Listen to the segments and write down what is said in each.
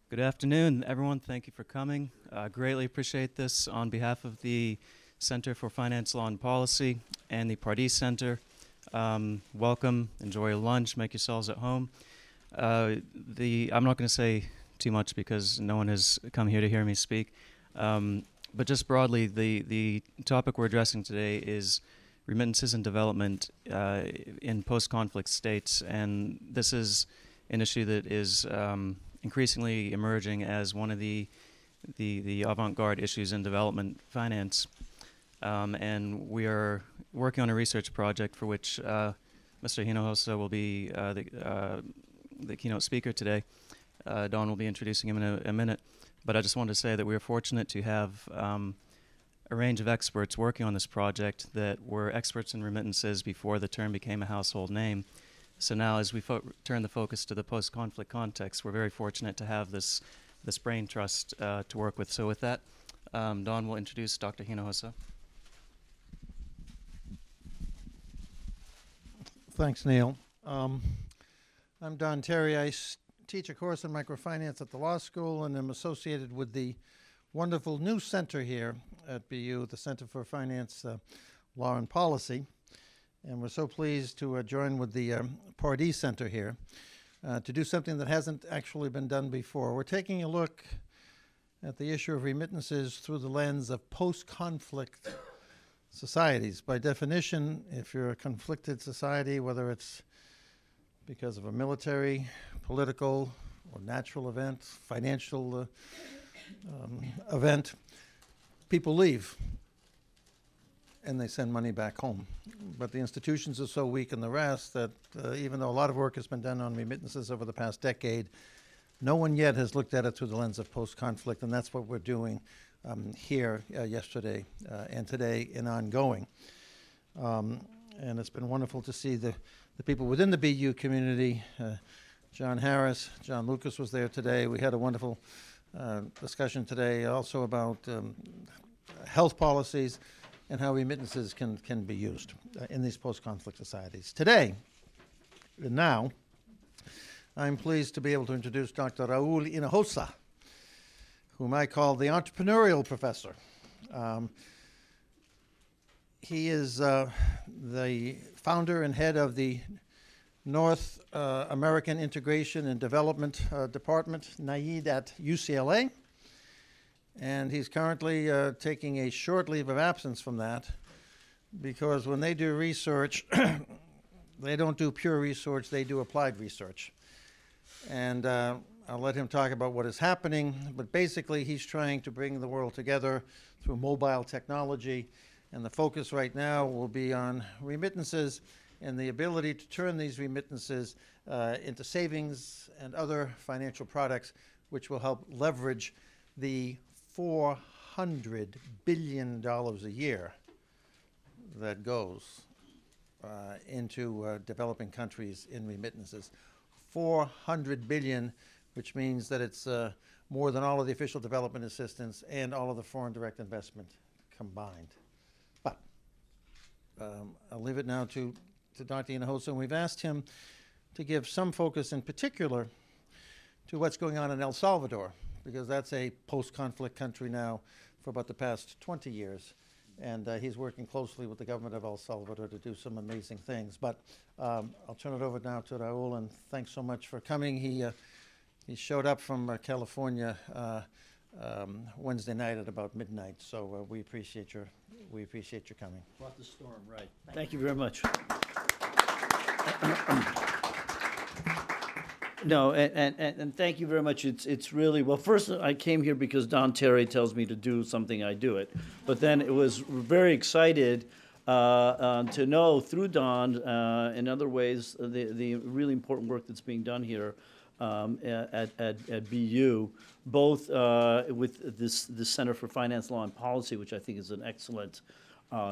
Good afternoon, everyone. Thank you for coming. Greatly appreciate this on behalf of the Center for Finance, Law, and Policy and the Pardee Center. Welcome. Enjoy your lunch. Make yourselves at home. I'm not going to say too much because no one has come here to hear me speak. But just broadly, the topic we're addressing today is remittances and development in post-conflict states, and this is an issue that is increasingly emerging as one of the avant-garde issues in development finance. And we are working on a research project for which Mr. Hinojosa will be the keynote speaker today. Don will be introducing him in a minute. But I just wanted to say that we are fortunate to have a range of experts working on this project that were experts in remittances before the term became a household name. So now, as we turn the focus to the post-conflict context, we're very fortunate to have this brain trust to work with. So with that, Don will introduce Dr. Hinojosa. Thanks, Neil. I'm Don Terry. I teach a course in microfinance at the law school, and I'm associated with the wonderful new center here at BU, the Center for Finance, Law, and Policy. And we're so pleased to join with the Pardee Center here to do something that hasn't actually been done before. We're taking a look at the issue of remittances through the lens of post-conflict societies. By definition, if you're a conflicted society, whether it's because of a military, political, or natural event, financial event, people leave and they send money back home. But the institutions are so weak in the rest that even though a lot of work has been done on remittances over the past decade, no one yet has looked at it through the lens of post-conflict, and that's what we're doing here yesterday and today and ongoing. And it's been wonderful to see the people within the BU community. John Harris, John Lucas was there today. We had a wonderful discussion today also about health policies and how remittances can be used in these post-conflict societies. Today, and now, I'm pleased to be able to introduce Dr. Raúl Hinojosa, whom I call the entrepreneurial professor. He is the founder and head of the North American Integration and Development Department, NIED, at UCLA. And he's currently taking a short leave of absence from that because when they do research, they don't do pure research, they do applied research. And I'll let him talk about what is happening, but basically he's trying to bring the world together through mobile technology, and the focus right now will be on remittances and the ability to turn these remittances into savings and other financial products which will help leverage the $400 billion a year that goes into developing countries in remittances. 400 billion, which means that it's more than all of the official development assistance and all of the foreign direct investment combined. But I'll leave it now to Dr. Hinojosa, and we've asked him to give some focus in particular to what's going on in El Salvador, because that's a post-conflict country now for about the past 20 years. And he's working closely with the government of El Salvador to do some amazing things. But I'll turn it over now to Raúl, and thanks so much for coming. He showed up from California Wednesday night at about midnight, so we appreciate your coming. Brought the storm, right. Thank you very much. No, and thank you very much. It's really, well, first I came here because Don Terry tells me to do something, I do it. But then it was very excited to know through Don in other ways the really important work that's being done here at BU, both with this Center for Finance, Law, and Policy, which I think is an excellent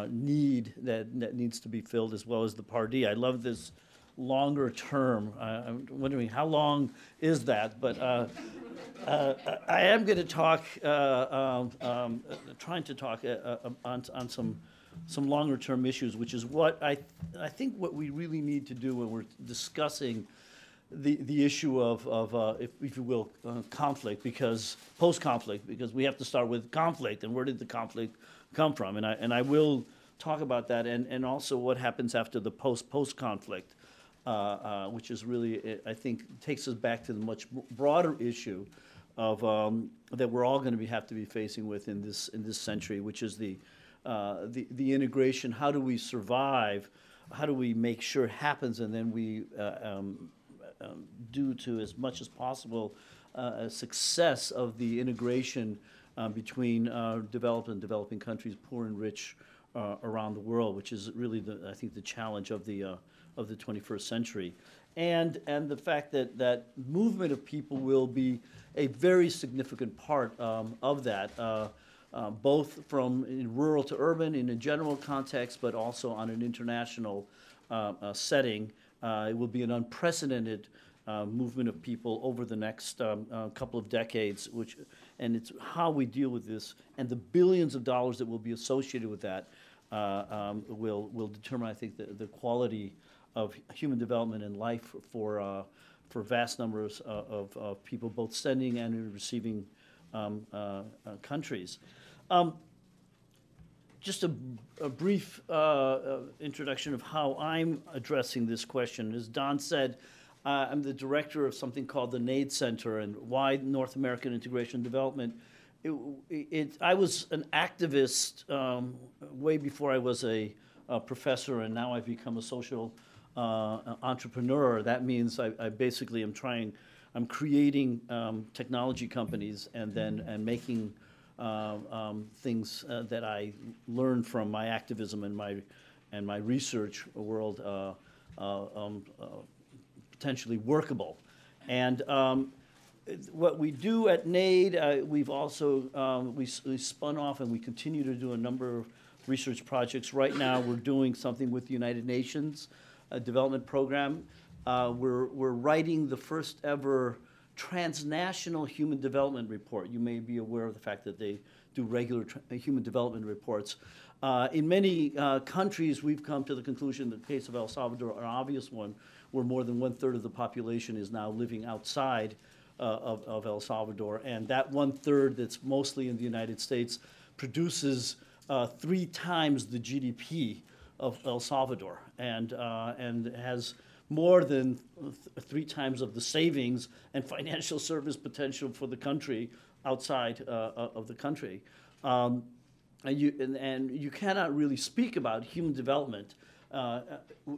need that needs to be filled, as well as the Pardee. I love this longer term. I'm wondering how long is that, but I am going to talk, trying to talk on some longer term issues, which is what I think what we really need to do when we're discussing the issue of if you will, conflict, because post-conflict, because we have to start with conflict, and where did the conflict come from? And I will talk about that, and also what happens after the post-conflict, which is really, I think, takes us back to the much broader issue of that we're all going to have to be facing with in this century, which is the integration. How do we survive? How do we make sure it happens, and then we do to as much as possible a success of the integration between developed and developing countries, poor and rich, around the world, which is really I think the challenge of the 21st century, and the fact that movement of people will be a very significant part of that, both from in rural to urban in a general context, but also on an international setting. It will be an unprecedented movement of people over the next couple of decades, and it's how we deal with this, and the billions of dollars that will be associated with that will determine, I think, the quality of human development and life for vast numbers of people, both sending and receiving countries. Just a brief introduction of how I'm addressing this question. As Don said, I'm the director of something called the NAID Center, and why North American Integration and Development. I was an activist way before I was a professor, and now I've become a social entrepreneur. That means I basically I'm creating technology companies and making things that I learned from my activism and my research world potentially workable. And what we do at NAID, we've also we spun off, and we continue to do a number of research projects. Right now, we're doing something with the United Nations Development Program. We're writing the first ever Transnational Human Development Report. You may be aware of the fact that they do regular human development reports. In many countries, we've come to the conclusion that the case of El Salvador, an obvious one, where more than 1/3 of the population is now living outside of El Salvador. And that 1/3 that's mostly in the United States produces 3 times the GDP of El Salvador, and has more than 3 times of the savings and financial service potential for the country outside of the country. And you cannot really speak about human development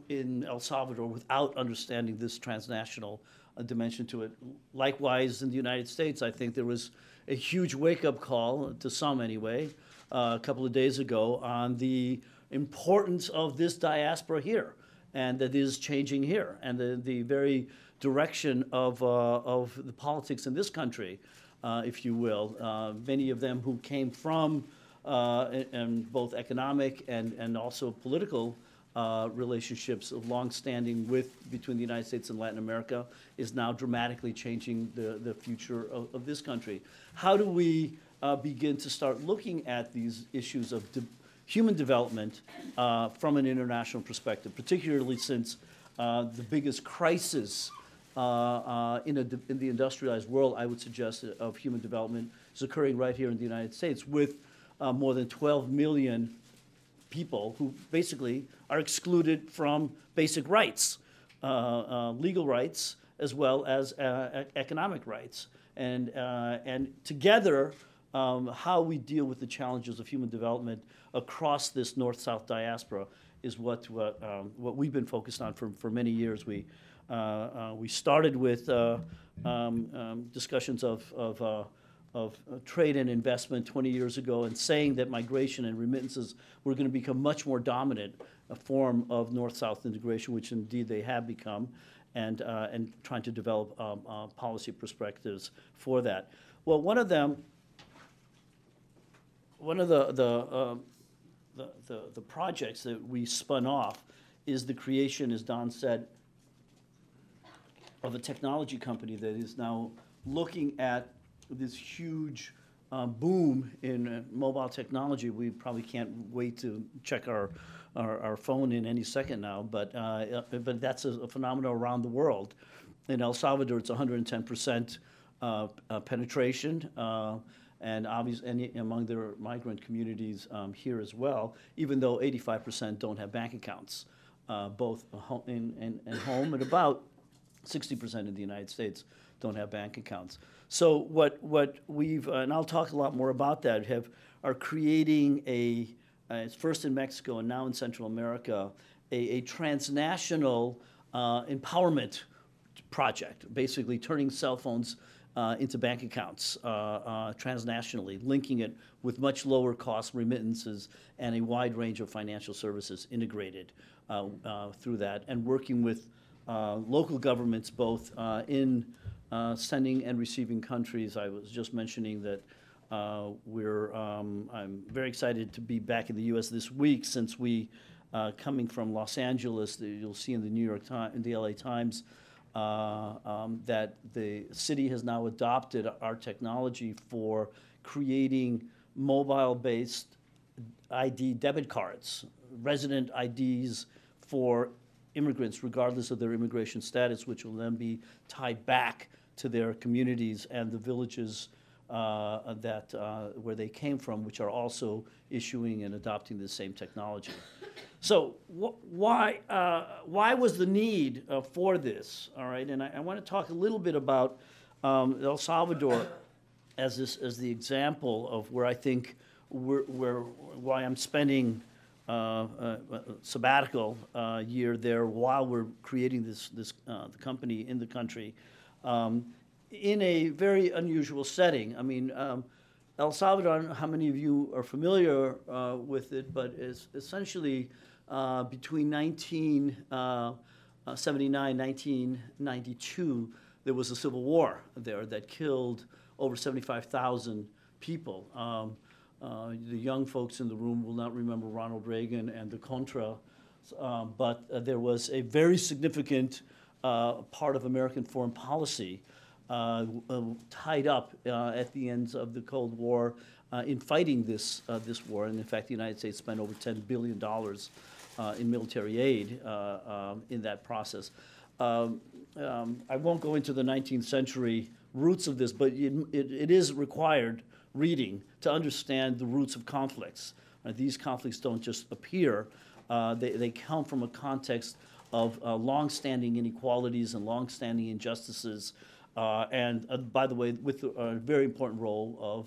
in El Salvador without understanding this transnational dimension to it. Likewise, in the United States, I think there was a huge wake-up call, to some anyway, a couple of days ago on the importance of this diaspora here, and that is changing here, and the very direction of the politics in this country, if you will. Many of them who came from and both economic and also political relationships of long-standing between the United States and Latin America is now dramatically changing the future of this country. How do we begin to start looking at these issues of human development from an international perspective, particularly since the biggest crisis in the industrialized world, I would suggest, of human development is occurring right here in the United States, with more than 12 million people who basically are excluded from basic rights, legal rights, as well as economic rights. And together, how we deal with the challenges of human development across this North-South diaspora is what we've been focused on for many years. We started with discussions of trade and investment 20 years ago, and saying that migration and remittances were going to become much more dominant a form of North-South integration, which indeed they have become, and trying to develop policy perspectives for that. Well, one of the projects that we spun off is the creation, as Don said, of a technology company that is now looking at this huge boom in mobile technology. We probably can't wait to check our phone in any second now, but that's a phenomenon around the world. In El Salvador, it's 110% penetration, and obviously among their migrant communities here as well, even though 85% don't have bank accounts, both in home, and about 60% in the United States don't have bank accounts. So what we've, and I'll talk a lot more about that, are creating it's first in Mexico and now in Central America, a transnational empowerment project, basically turning cell phones into bank accounts transnationally, linking it with much lower cost remittances and a wide range of financial services integrated through that, and working with local governments both in sending and receiving countries. I was just mentioning that I'm very excited to be back in the U.S. this week, since coming from Los Angeles, you'll see in the New York Times, in the LA Times, that the city has now adopted our technology for creating mobile-based ID debit cards, resident IDs for immigrants, regardless of their immigration status, which will then be tied back to their communities and the villages where they came from, which are also issuing and adopting the same technology. So why was the need for this? All right, and I want to talk a little bit about El Salvador as the example of where I think why I'm spending sabbatical year there while we're creating the company in the country, in a very unusual setting. I mean, El Salvador, I don't know how many of you are familiar with it, but it's essentially between 1979 1992, there was a civil war there that killed over 75,000 people. The young folks in the room will not remember Ronald Reagan and the Contra, but there was a very significant part of American foreign policy tied up at the ends of the Cold War in fighting this war. And in fact, the United States spent over $10 billion in military aid in that process. I won't go into the 19th century roots of this, but it is required reading to understand the roots of conflicts. These conflicts don't just appear. They come from a context of long-standing inequalities and long-standing injustices, and by the way, with a very important role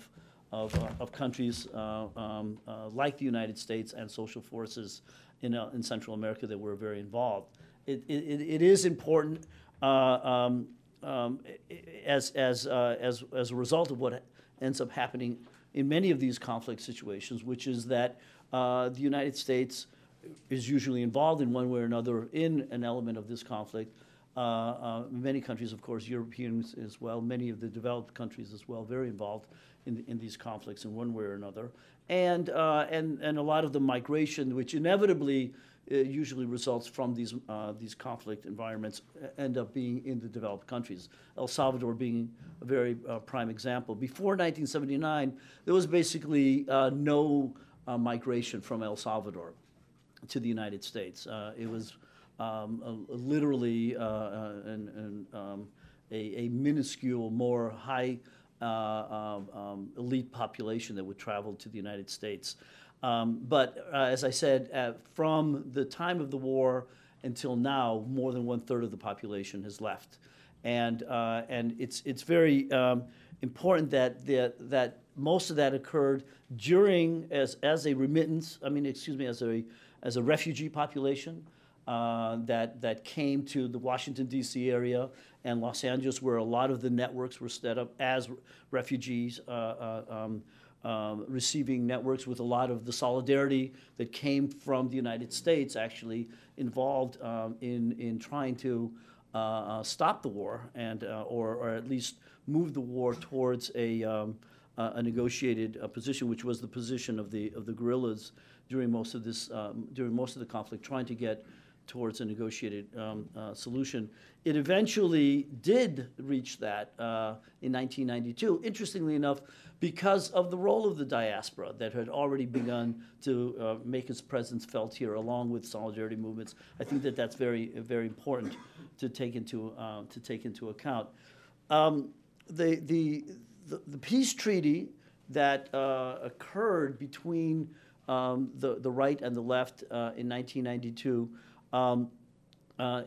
of countries like the United States and social forces in Central America that were very involved. It is important as a result of what ends up happening in many of these conflict situations, which is that the United States is usually involved in one way or another in an element of this conflict. Many countries, of course, Europeans as well, many of the developed countries as well, very involved in these conflicts in one way or another. And a lot of the migration, which inevitably usually results from these conflict environments, end up being in the developed countries. El Salvador being a very prime example. Before 1979, there was basically no migration from El Salvador to the United States. It was literally a minuscule, more high elite population that would travel to the United States. But as I said, from the time of the war until now, more than 1/3 of the population has left, and it's very important that most of that occurred during as a remittance. I mean, excuse me, as a refugee population that came to the Washington D.C. area and Los Angeles, where a lot of the networks were set up as refugees. Receiving networks with a lot of the solidarity that came from the United States, actually involved in trying to stop the war and or at least move the war towards a negotiated position, which was the position of the guerrillas during most of the conflict, trying to get towards a negotiated solution. It eventually did reach that in 1992, interestingly enough, because of the role of the diaspora that had already begun to make its presence felt here, along with solidarity movements. I think that that's very, very important to take into account. The peace treaty that occurred between the right and the left in 1992,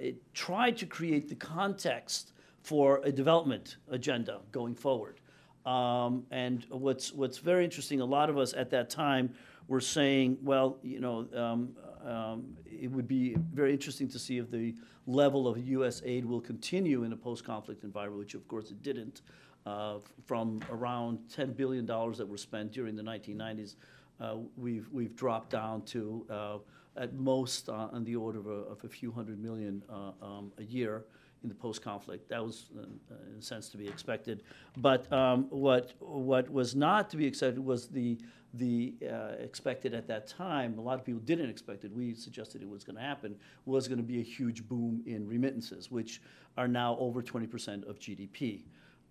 it tried to create the context for a development agenda going forward. And what's very interesting, a lot of us at that time were saying, well, you know, it would be very interesting to see if the level of U.S. aid will continue in a post-conflict environment, which of course it didn't. From around $10 billion that were spent during the 1990s, we've dropped down to at most on the order of a few $100 million a year in the post-conflict. That was, in a sense, to be expected. But what was not to be expected was the expected at that time. A lot of people didn't expect it. We suggested it was going to happen. Was going to be a huge boom in remittances, which are now over 20% of GDP,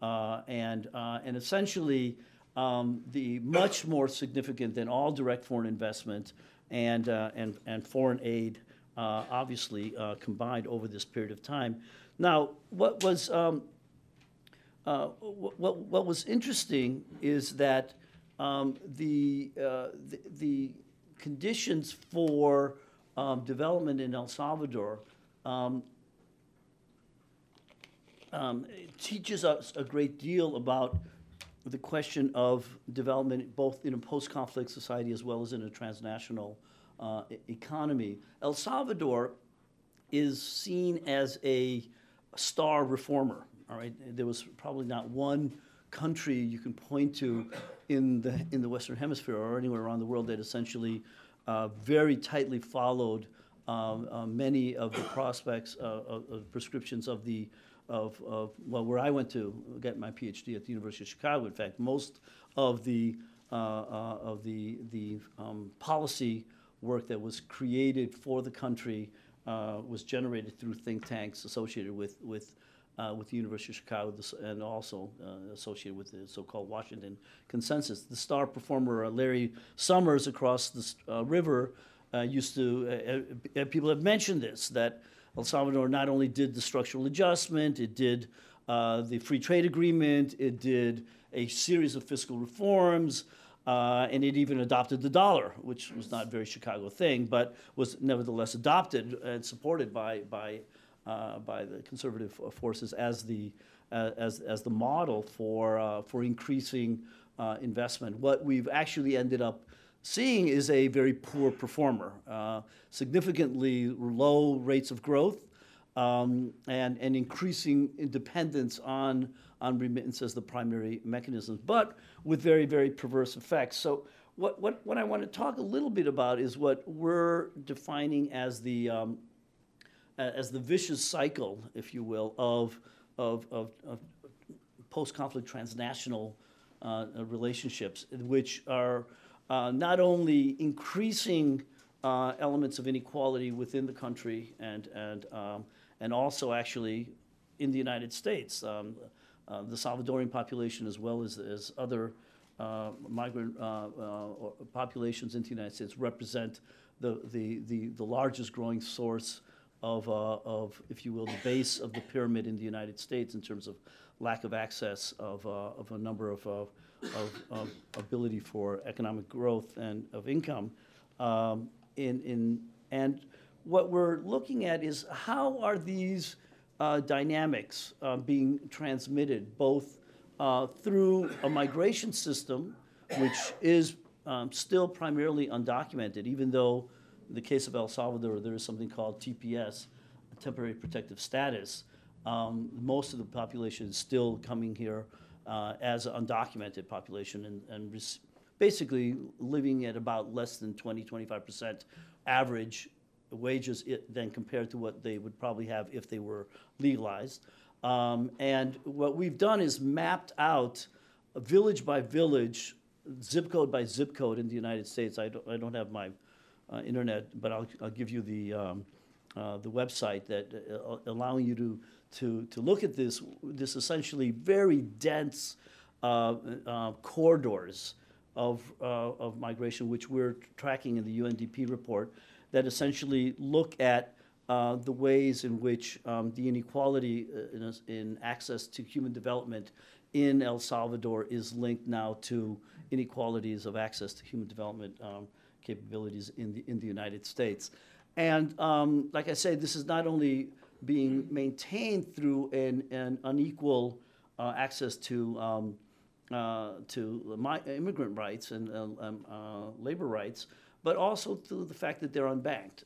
and essentially the much more significant than all direct foreign investment and foreign aid, obviously combined over this period of time. Now, what was interesting is that the conditions for development in El Salvador teaches us a great deal about the question of development, both in a post-conflict society as well as in a transnational economy. El Salvador is seen as a star reformer. All right, there was probably not one country you can point to in the Western Hemisphere or anywhere around the world that essentially very tightly followed many of the prospects of prescriptions of well, where I went to get my PhD at the University of Chicago. In fact, most of the policy work that was created for the country was generated through think tanks associated with the University of Chicago and also associated with the so-called Washington Consensus. The star performer Larry Summers across the river used to, people have mentioned this, that El Salvador not only did the structural adjustment, it did the free trade agreement, it did a series of fiscal reforms, and it even adopted the dollar, which was not a very Chicago thing, but was nevertheless adopted and supported by the conservative forces as the model for increasing investment. What we've actually ended up seeing is a very poor performer, significantly low rates of growth, and increasing dependence on remittance as the primary mechanism, but with very, very perverse effects. So what I want to talk a little bit about is what we're defining as the vicious cycle, if you will, of post-conflict transnational relationships, which are not only increasing elements of inequality within the country and also actually in the United States. The Salvadorian population, as well as other migrant populations in the United States, represent the largest growing source of, if you will, the base of the pyramid in the United States in terms of lack of access of a number of ability for economic growth and of income. And what we're looking at is how are these dynamics being transmitted both through a migration system, which is still primarily undocumented, even though in the case of El Salvador, there is something called TPS, temporary protective status. Most of the population is still coming here as an undocumented population and basically living at about less than 20-25% average wages than compared to what they would probably have if they were legalized. And what we've done is mapped out village by village, zip code by zip code in the United States. I don't have my internet, but I'll give you the website that allowing you to look at this essentially very dense corridors of migration, which we're tracking in the UNDP report, that essentially look at the ways in which the inequality in access to human development in El Salvador is linked now to inequalities of access to human development capabilities in the United States. And like I say, this is not only being maintained through an unequal access to immigrant rights and labor rights, but also through the fact that they're unbanked.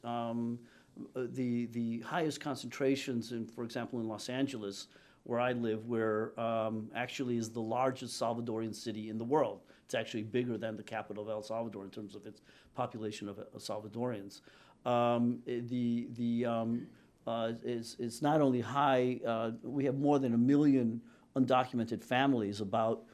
The highest concentrations, for example, in Los Angeles, where I live, where actually is the largest Salvadorian city in the world. It's actually bigger than the capital of El Salvador in terms of its population of Salvadorians. It's not only high, we have more than 1 million undocumented families. About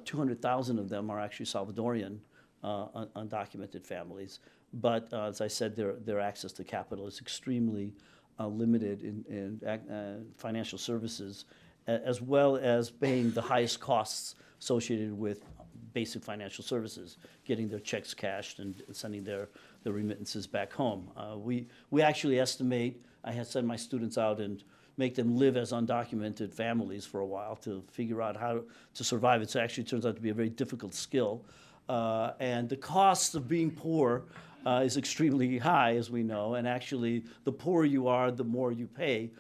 200,000 of them are actually Salvadorian undocumented families. But as I said, their access to capital is extremely limited in financial services, as well as paying the highest costs associated with basic financial services, getting their checks cashed and sending their remittances back home. We actually estimate, I had sent my students out and make them live as undocumented families for a while to figure out how to survive. It actually turns out to be a very difficult skill. And the cost of being poor is extremely high, as we know, and actually the poorer you are, the more you pay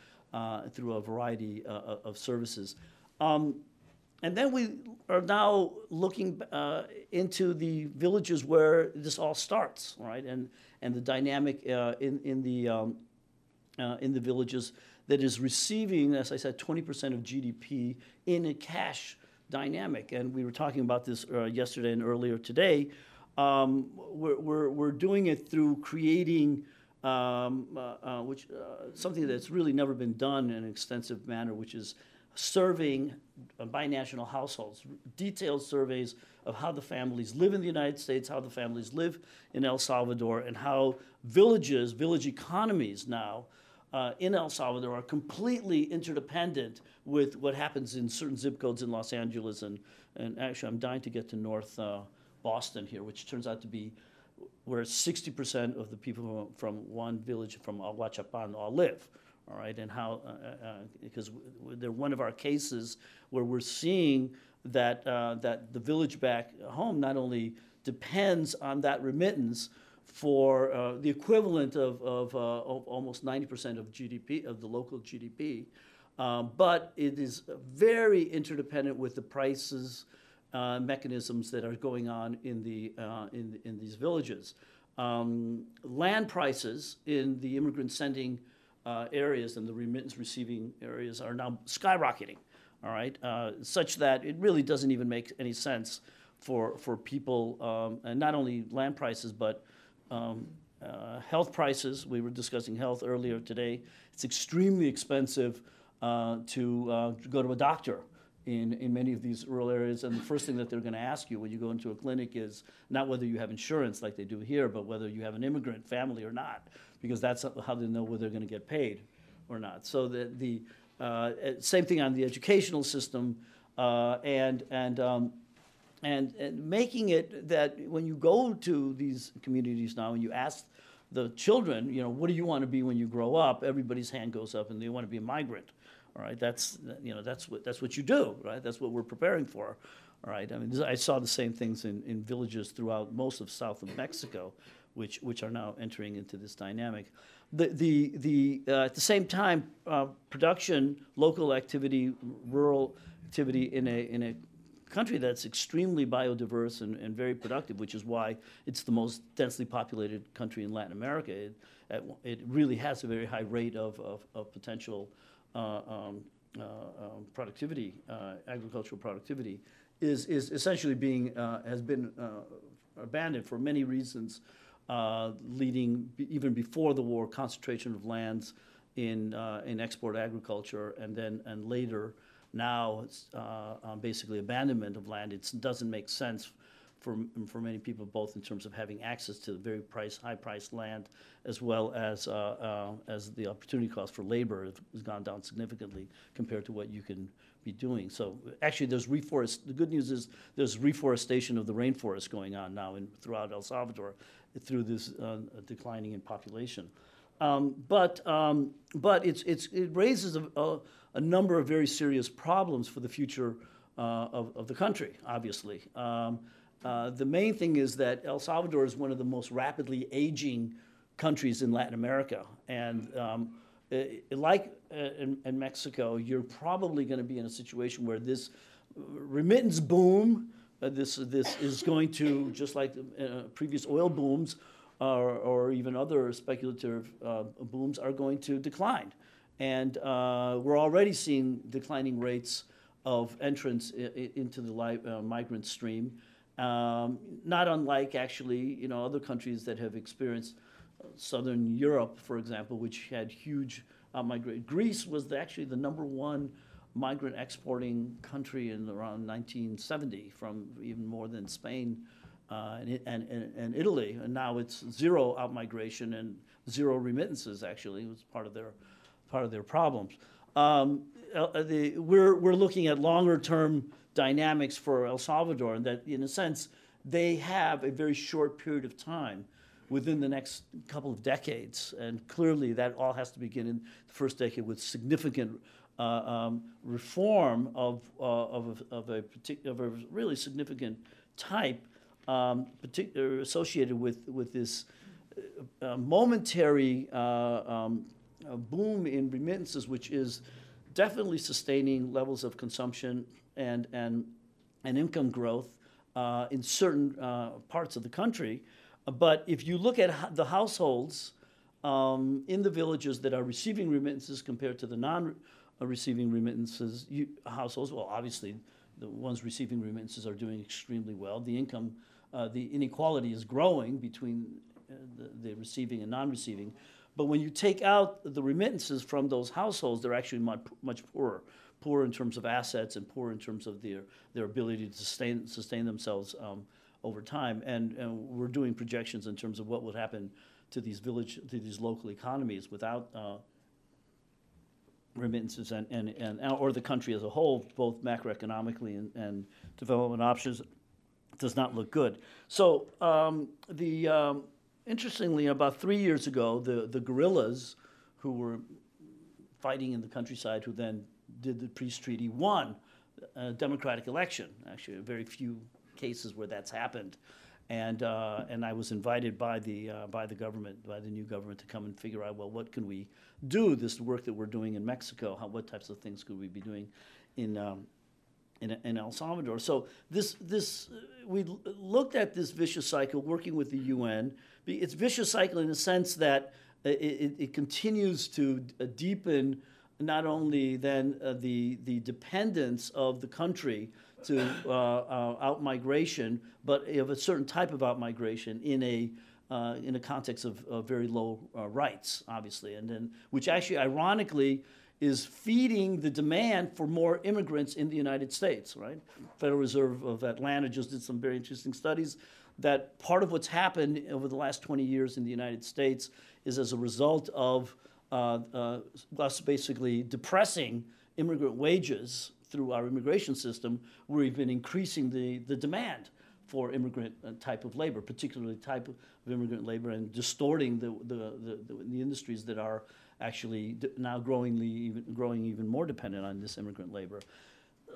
through a variety of services. And then we are now looking into the villages where this all starts, right? And the dynamic in the villages that is receiving, as I said, 20% of GDP in a cash dynamic. And we were talking about this yesterday and earlier today. We're doing it through creating something that's really never been done in an extensive manner, which is serving binational households, detailed surveys of how the families live in the United States, how the families live in El Salvador, and how village economies now in El Salvador are completely interdependent with what happens in certain zip codes in Los Angeles. And actually, I'm dying to get to North Boston here, which turns out to be where 60% of the people from one village from Aguachapan all live. All right, and how, because they're one of our cases where we're seeing that that the village back home not only depends on that remittance for the equivalent of almost 90% of GDP, of the local GDP, but it is very interdependent with the prices mechanisms that are going on in these villages. Land prices in the immigrant sending areas and the remittance receiving areas are now skyrocketing, all right, such that it really doesn't even make any sense for people, and not only land prices, but health prices. We were discussing health earlier today. It's extremely expensive to go to a doctor in many of these rural areas, and the first thing that they're going to ask you when you go into a clinic is not whether you have insurance like they do here, but whether you have an immigrant family or not, because that's how they know whether they're going to get paid or not. So the same thing on the educational system, and making it that when you go to these communities now and you ask the children, you know, what do you want to be when you grow up? Everybody's hand goes up and they want to be a migrant. All right, that's what you do, right? That's what we're preparing for. All right, I mean, I saw the same things in villages throughout most of south of Mexico, which are now entering into this dynamic. At the same time, production, local activity, rural activity in a country that's extremely biodiverse and very productive, which is why it's the most densely populated country in Latin America. It really has a very high rate of potential productivity, agricultural productivity, is essentially has been abandoned for many reasons, leading even before the war, concentration of lands in export agriculture, and later now it's basically abandonment of land. It doesn't make sense for many people, both in terms of having access to very high-priced land, as well as the opportunity cost for labor has gone down significantly compared to what you can be doing. So actually, the good news is there's reforestation of the rainforest going on now throughout El Salvador through this declining in population. But it raises a number of very serious problems for the future of the country, obviously. The main thing is that El Salvador is one of the most rapidly aging countries in Latin America. And like in Mexico, you're probably going to be in a situation where this remittance boom, this is going to, just like previous oil booms or even other speculative booms, are going to decline. And we're already seeing declining rates of entrance into the migrant stream. Not unlike, actually, other countries that have experienced Southern Europe, for example, which had huge migration. Greece was actually the #1 migrant exporting country in around 1970, from even more than Spain and Italy. And now it's zero outmigration and zero remittances. Actually, it was part of their problems. We're looking at longer-term dynamics for El Salvador, and that, in a sense, they have a very short period of time within the next couple of decades, and clearly that all has to begin in the first decade with significant reform of a really significant type, associated with this momentary boom in remittances, which is definitely sustaining levels of consumption and income growth in certain parts of the country. But if you look at the households in the villages that are receiving remittances compared to the non-receiving remittances households, well, obviously the ones receiving remittances are doing extremely well. The income, the inequality is growing between the receiving and non-receiving. But when you take out the remittances from those households, they're actually much poorer. Poor in terms of assets and poor in terms of their ability to sustain themselves over time. And we're doing projections in terms of what would happen to these local economies without remittances or the country as a whole, both macroeconomically and development options, does not look good. So interestingly, about 3 years ago, the guerrillas who were fighting in the countryside, who then did the peace treaty, won a democratic election. Actually, very few cases where that's happened, and I was invited by the government, by the new government, to come and figure out, well, what can we do? This work that we're doing in Mexico, what types of things could we be doing in El Salvador? So we looked at this vicious cycle, working with the UN. It's vicious cycle in the sense that it continues to deepen not only then the dependence of the country to outmigration, but of a certain type of outmigration in a context of very low rights, obviously, and then which actually ironically is feeding the demand for more immigrants in the United States, right? Federal Reserve of Atlanta just did some very interesting studies that part of what's happened over the last 20 years in the United States is as a result of us basically depressing immigrant wages through our immigration system, where we've been increasing the demand for immigrant type of labor, particularly type of immigrant labor, and distorting the industries that are actually now growing even more dependent on this immigrant labor.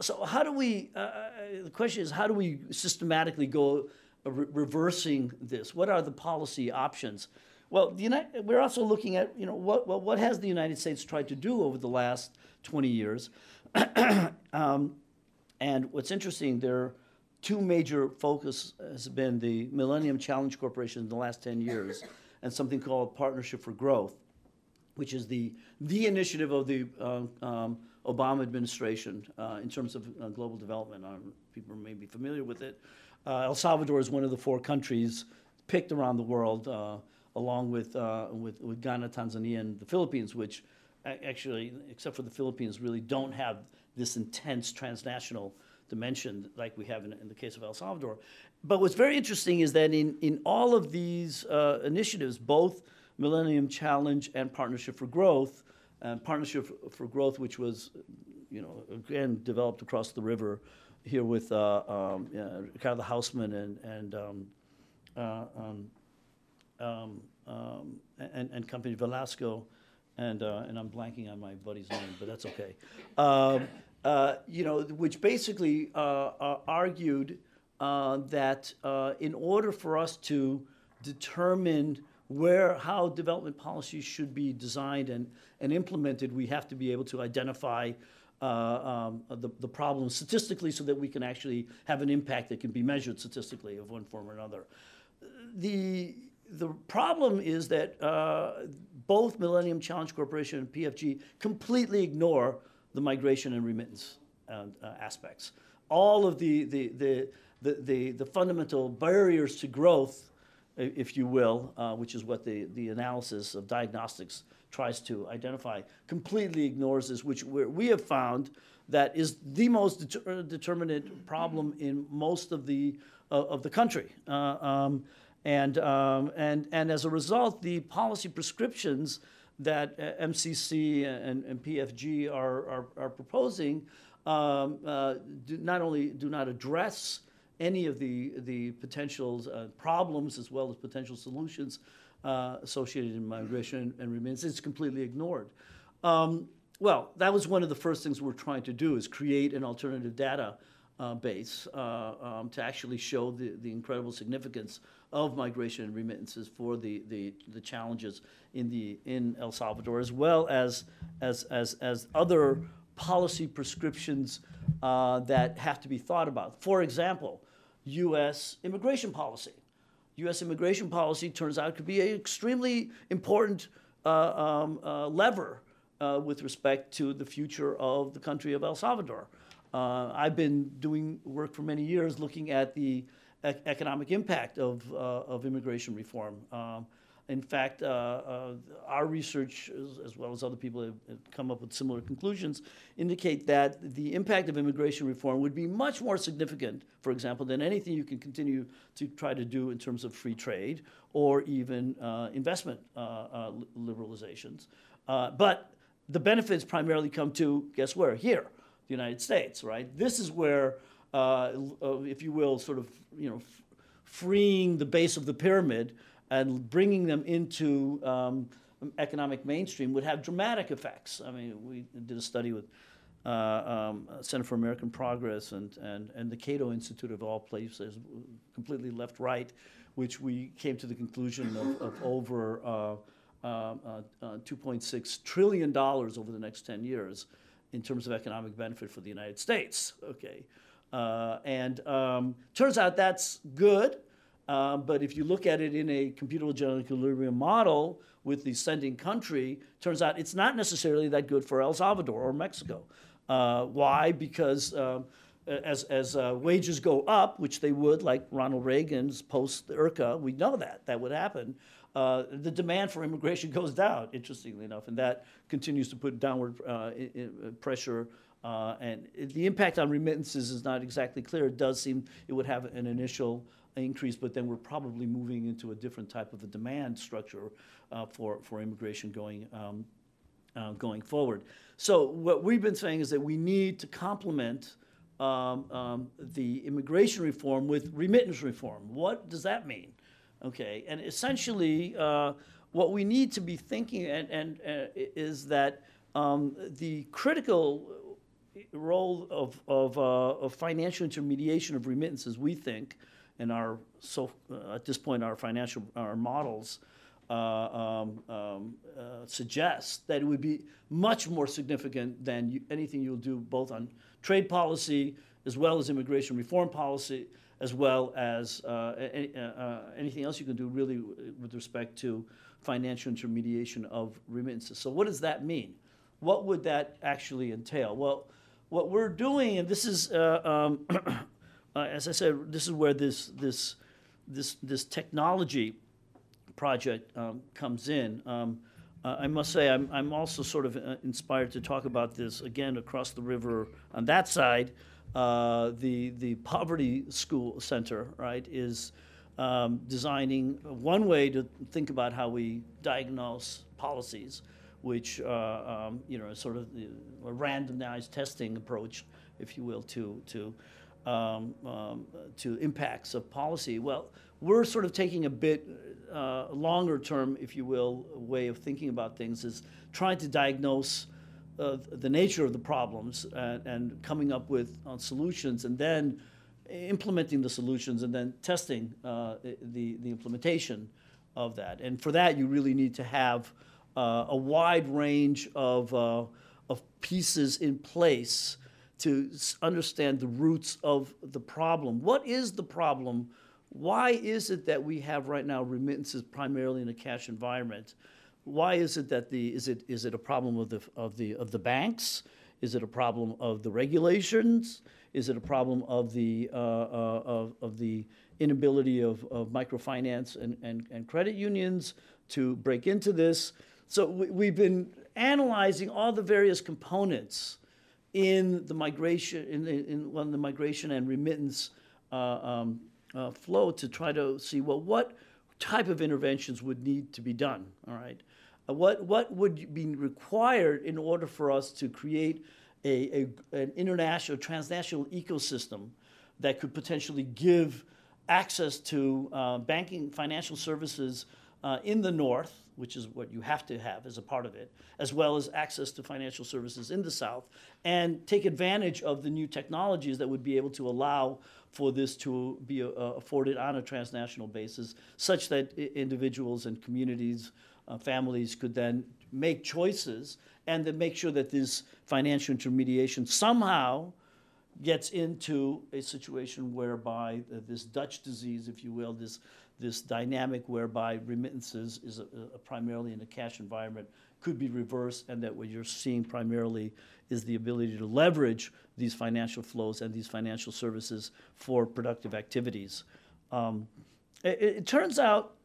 So how do we, the question is, how do we systematically go reversing this? What are the policy options? Well, we're also looking at, what has the United States tried to do over the last 20 years? And what's interesting, there are two major focus has been the Millennium Challenge Corporation in the last 10 years, and something called Partnership for Growth, which is the initiative of the Obama administration in terms of global development. People may be familiar with it. El Salvador is one of the 4 countries picked around the world, along with Ghana, Tanzania, and the Philippines, which actually, except for the Philippines, really don't have this intense transnational dimension like we have in the case of El Salvador. But what's very interesting is that in all of these initiatives, both Millennium Challenge and Partnership for Growth, Partnership for Growth, which was, again, developed across the river here with Ricardo Hausman and company Velasco, and I'm blanking on my buddy's name, but that's okay. Which basically argued that in order for us to determine how development policies should be designed and implemented, we have to be able to identify the problems statistically so that we can actually have an impact that can be measured statistically of one form or another. The problem is that both Millennium Challenge Corporation and PFG completely ignore the migration and remittance aspects. All of the fundamental barriers to growth, if you will, which is what the analysis of diagnostics tries to identify, completely ignores this, which we have found that is the most determinant problem in most of the country. And as a result, the policy prescriptions that MCC and PFG are proposing not only do not address any of the potential problems as well as potential solutions associated in migration and remittance, it's completely ignored. Well, that was one of the first things we're trying to do, is create an alternative data base to actually show the incredible significance of migration and remittances for the challenges in El Salvador, as well as other policy prescriptions that have to be thought about. For example, U.S. immigration policy. U.S. immigration policy turns out to be an extremely important lever with respect to the future of the country of El Salvador. I've been doing work for many years looking at the economic impact of immigration reform. In fact, our research, as well as other people have come up with similar conclusions, indicate that the impact of immigration reform would be much more significant, for example, than anything you can continue to try to do in terms of free trade or even investment liberalizations. But the benefits primarily come to, guess where? Here, the United States, right? This is where, if you will, sort of, freeing the base of the pyramid and bringing them into economic mainstream would have dramatic effects. I mean, we did a study with Center for American Progress and the Cato Institute of all places, completely left-right, which we came to the conclusion of over $2.6 trillion over the next 10 years in terms of economic benefit for the United States. Okay, turns out that's good. But if you look at it in a computer general equilibrium model with the sending country, turns out it's not necessarily that good for El Salvador or Mexico. Why? Because as wages go up, which they would, like Ronald Reagan's post-IRCA, we know that would happen. The demand for immigration goes down, interestingly enough, and that continues to put downward pressure. And the impact on remittances is not exactly clear. It does seem it would have an initial increase, but then we're probably moving into a different type of a demand structure for immigration going forward. So what we've been saying is that we need to complement the immigration reform with remittance reform. What does that mean? Okay, and essentially what we need to be thinking is that the critical role of financial intermediation of remittances, we think, and at this point our models suggest that it would be much more significant than anything you'll do both on trade policy as well as immigration reform policy, as well as anything else you can do really with respect to financial intermediation of remittances. So what does that mean? What would that actually entail? Well, what we're doing, and this is, as I said, this is where this technology project comes in. I must say I'm also sort of inspired to talk about this again across the river on that side The Poverty School Center, right, is designing one way to think about how we diagnose policies, which is sort of a randomized testing approach, if you will, to impacts of policy. Well, we're sort of taking a bit longer term, if you will, way of thinking about things, is trying to diagnose the nature of the problems and coming up with solutions, and then implementing the solutions, and then testing the implementation of that. And for that, you really need to have a wide range of pieces in place to understand the roots of the problem. What is the problem? Why is it that we have right now remittances primarily in a cash environment? Why is it that is it a problem of the banks? Is it a problem of the regulations? Is it a problem of the inability of microfinance and credit unions to break into this? So we've been analyzing all the various components in the migration in the migration and remittance flow to try to see, well, what type of interventions would need to be done, all right? What would be required in order for us to create an international, transnational ecosystem that could potentially give access to banking, financial services in the North, which is what you have to have as a part of it, as well as access to financial services in the South, and take advantage of the new technologies that would be able to allow for this to be afforded on a transnational basis, such that individuals and communities, families could then make choices and then make sure that this financial intermediation somehow gets into a situation whereby this Dutch disease, if you will, this dynamic whereby remittances is primarily in a cash environment, could be reversed, and that what you're seeing primarily is the ability to leverage these financial flows and these financial services for productive activities. It turns out,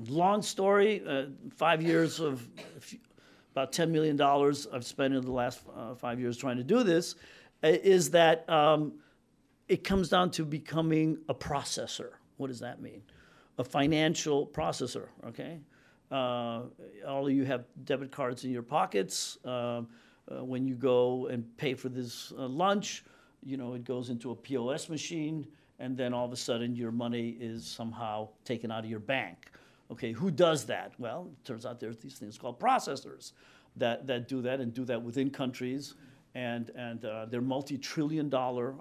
long story, 5 years of about $10 million I've spent in the last 5 years trying to do this, is that it comes down to becoming a processor. What does that mean? A financial processor, okay? All of you have debit cards in your pockets. When you go and pay for this lunch, it goes into a POS machine, and then all of a sudden your money is somehow taken out of your bank. Okay, who does that? Well, it turns out there's these things called processors that do that, and do that within countries, and they're multi-trillion-dollar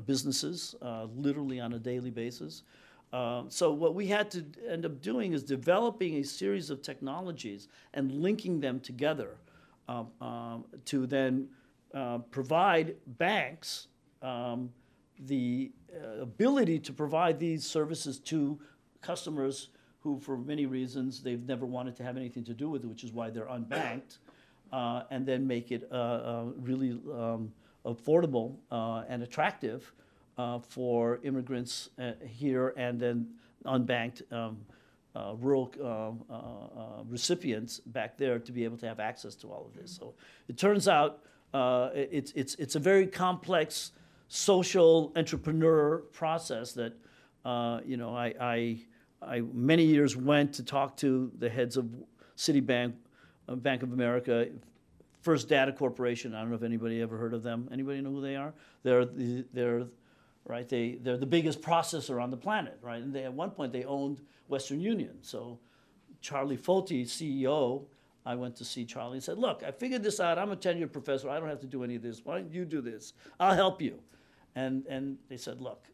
businesses, literally on a daily basis. So what we had to end up doing is developing a series of technologies and linking them together to then provide banks the ability to provide these services to customers who, for many reasons, they've never wanted to have anything to do with it, which is why they're unbanked, and then make it really affordable and attractive for immigrants here, and then unbanked rural recipients back there to be able to have access to all of this. So it turns out it's a very complex social entrepreneur process that I many years went to talk to the heads of Citibank, Bank of America, First Data Corporation. I don't know if anybody ever heard of them. Anybody know who they are? They're the biggest processor on the planet, right? And at one point they owned Western Union. So Charlie Foti, CEO, I went to see Charlie and said, look, I figured this out. I'm a tenured professor. I don't have to do any of this. Why don't you do this? I'll help you. And they said, look,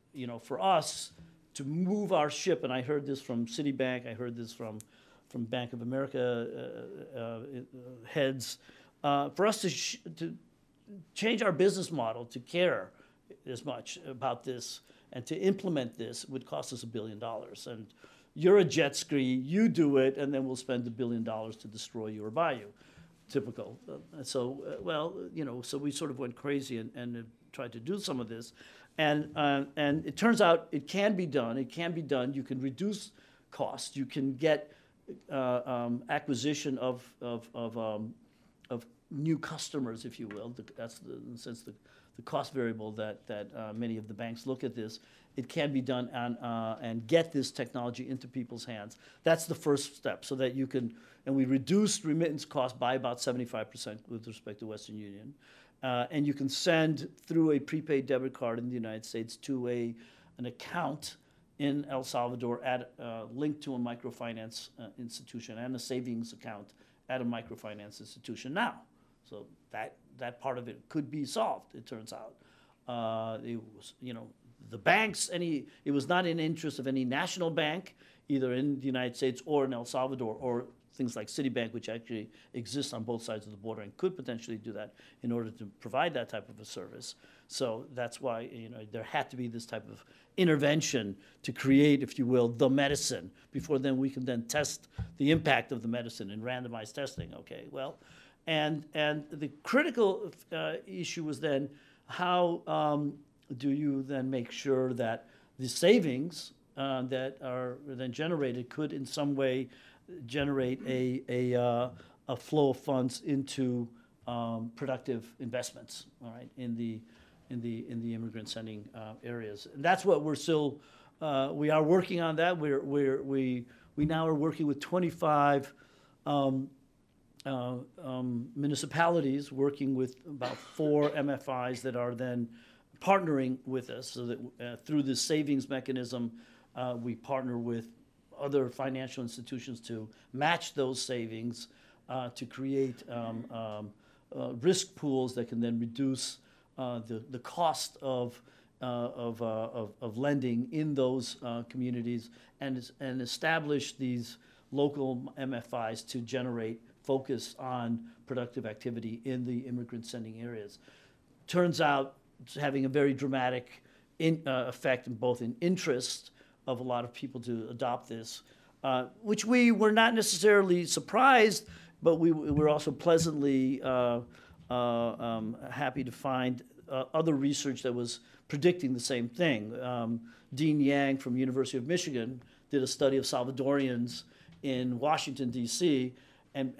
for us to move our ship, and I heard this from Citibank, I heard this from Bank of America heads, for us to change our business model to care as much about this and to implement this would cost us $1 billion. And you're a jet ski, you do it, and then we'll spend $1 billion to destroy you or buy you. Typical. So we sort of went crazy and tried to do some of this. And it turns out it can be done. It can be done. You can reduce costs. You can get acquisition of new customers, if you will. That's in a sense the cost variable that many of the banks look at this. It can be done and get this technology into people's hands. That's the first step, so that you can, and we reduced remittance costs by about 75% with respect to Western Union. And you can send through a prepaid debit card in the United States to an account in El Salvador linked to a microfinance institution, and a savings account at a microfinance institution now. So that part of it could be solved, it turns out. It was, the banks, it was not in the interest of any national bank, either in the United States or in El Salvador, or things like Citibank, which actually exists on both sides of the border and could potentially do that in order to provide that type of a service. So that's why there had to be this type of intervention to create, if you will, the medicine. Before then, we can then test the impact of the medicine in randomized testing. Okay, well, and the critical issue was then how do you then make sure that the savings that are then generated could in some way generate a flow of funds into productive investments, all right, in the immigrant sending areas. And that's what we're still we are working on that. We now are working with 25 municipalities, working with about 4 MFIs that are then partnering with us, so that through this savings mechanism, we partner with other financial institutions to match those savings, to create risk pools that can then reduce the cost of lending in those communities, and establish these local MFIs to generate focus on productive activity in the immigrant sending areas. Turns out it's having a very dramatic effect both in interest of a lot of people to adopt this, which we were not necessarily surprised, but we were also pleasantly happy to find other research that was predicting the same thing. Dean Yang from University of Michigan did a study of Salvadorians in Washington, D.C., and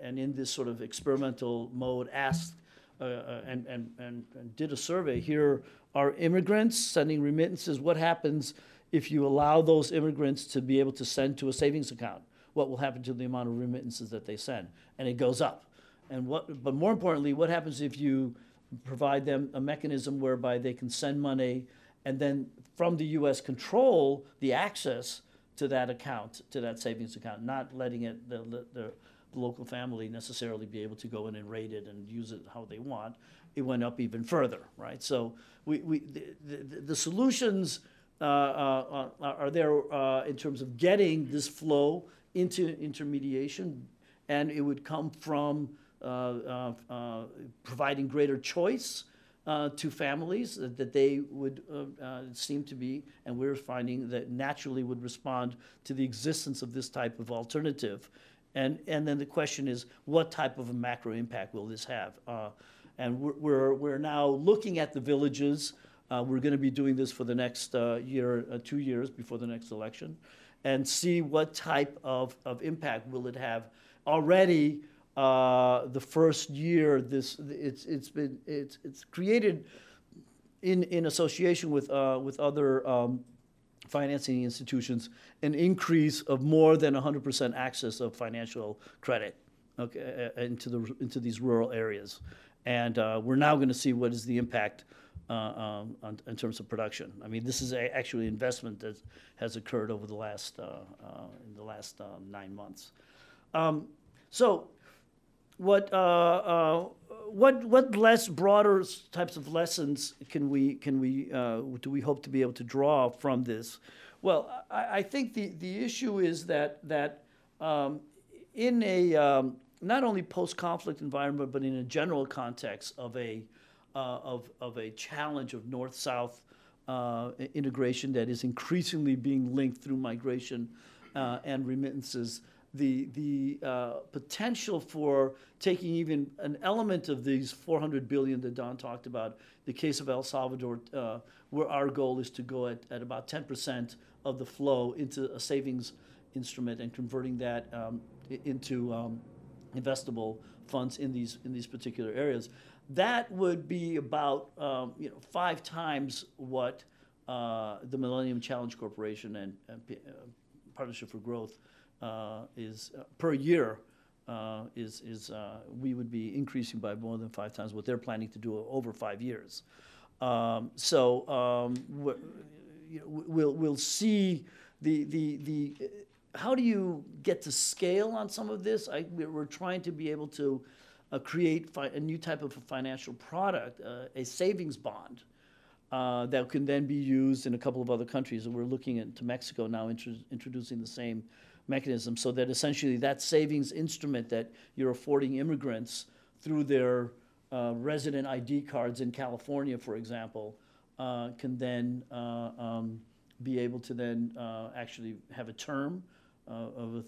in this sort of experimental mode asked and did a survey. Here are immigrants sending remittances. What happens if you allow those immigrants to be able to send to a savings account? What will happen to the amount of remittances that they send? And it goes up. But more importantly, what happens if you provide them a mechanism whereby they can send money, and then from the U.S. control the access to that account, to that savings account, not letting it the local family necessarily be able to go in and raid it and use it how they want? It went up even further, right? So the solutions are there in terms of getting this flow into intermediation, and it would come from providing greater choice to families that they would seem to be, and we're finding that naturally would respond to the existence of this type of alternative. And then the question is, what type of a macro impact will this have? And we're now looking at the villages. We're going to be doing this for the next 2 years before the next election, and see what type of impact will it have. Already, the first year, it's created in association with other financing institutions, an increase of more than 100% access of financial credit, okay, into these rural areas. And we're now going to see what is the impact in terms of production. I mean, this is actually investment that has occurred over the last 9 months. So, what less broader types of lessons do we hope to be able to draw from this? Well, I think the issue is that in a not only post-conflict environment, but in a general context of a challenge of North-South integration that is increasingly being linked through migration and remittances, the potential for taking even an element of these $400 billion that Don talked about, the case of El Salvador, where our goal is to go at about 10% of the flow into a savings instrument and converting that into investable funds in these particular areas. that would be about 5 times what the Millennium Challenge Corporation and Partnership for Growth is per year. We would be increasing by more than 5 times what they're planning to do over 5 years. We'll see the how do you get to scale on some of this? We're trying to be able to create a new type of a financial product, a savings bond, that can then be used in a couple of other countries. And we're looking into Mexico now, introducing the same mechanism, so that essentially that savings instrument that you're affording immigrants through their resident ID cards in California, for example, can then be able to then actually have a term of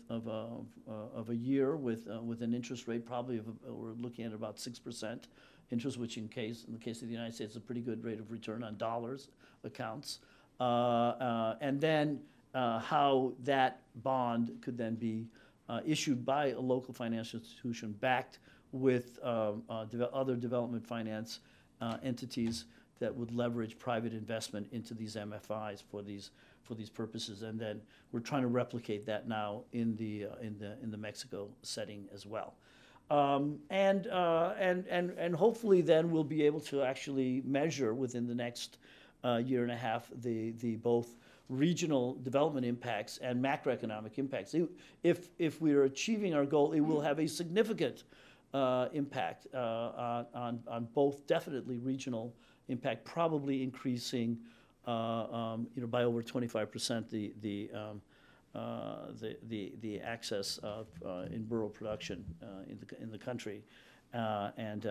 a year with an interest rate probably we're looking at about 6% interest, which in the case of the United States is a pretty good rate of return on dollars accounts, and then how that bond could then be issued by a local financial institution backed with other development finance entities that would leverage private investment into these MFIs for these purposes, and then we're trying to replicate that now in the Mexico setting as well, and hopefully then we'll be able to actually measure within the next year and a half the both regional development impacts and macroeconomic impacts. If we are achieving our goal, it will have a significant impact on both definitely regional impact, probably increasing by over 25% the access of in rural production in the country, and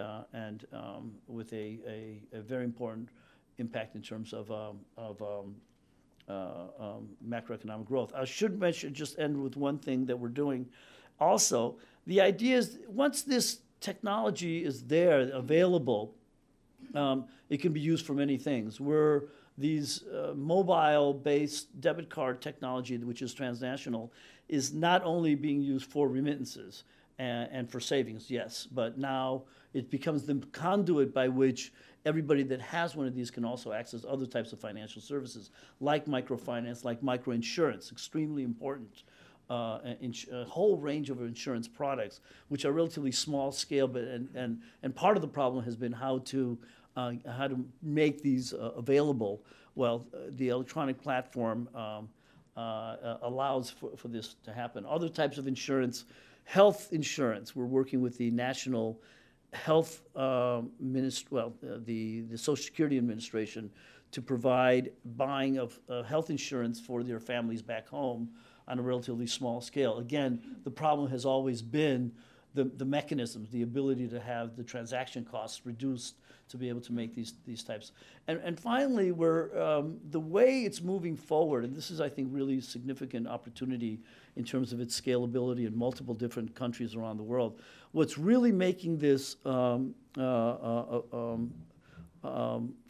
with a very important impact in terms of macroeconomic growth. I should mention, just end with one thing that we're doing. Also, the idea is once this technology is there, available, it can be used for many things. These mobile-based debit card technology, which is transnational, is not only being used for remittances and for savings, yes, but now it becomes the conduit by which everybody that has one of these can also access other types of financial services, like microfinance, like microinsurance, extremely important. A whole range of insurance products, which are relatively small scale, but and part of the problem has been how to make these available. Well, the electronic platform allows for this to happen. Other types of insurance, health insurance, we're working with the National Health the Social Security Administration to provide buying of health insurance for their families back home on a relatively small scale. Again, the problem has always been the mechanisms, the ability to have the transaction costs reduced to be able to make these types. And finally, the way it's moving forward, and this is, I think, really significant opportunity in terms of its scalability in multiple different countries around the world. What's really making this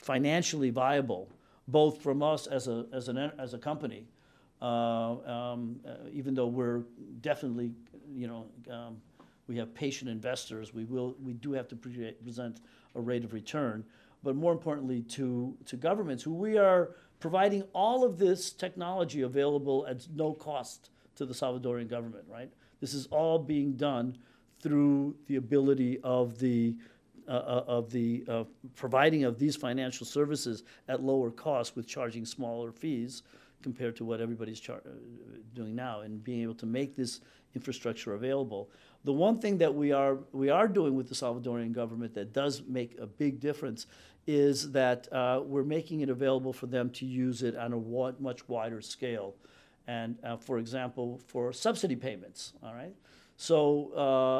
financially viable, both from us as a company, even though we're definitely, we have patient investors, we do have to present a rate of return, but more importantly to governments, who we are providing all of this technology available at no cost to the Salvadorian government, right? This is all being done through the ability of the providing of these financial services at lower cost, with charging smaller fees compared to what everybody's doing now, and being able to make this infrastructure available. The one thing that we are doing with the Salvadorian government that does make a big difference is that we're making it available for them to use it on a much wider scale. And for example, for subsidy payments, all right? So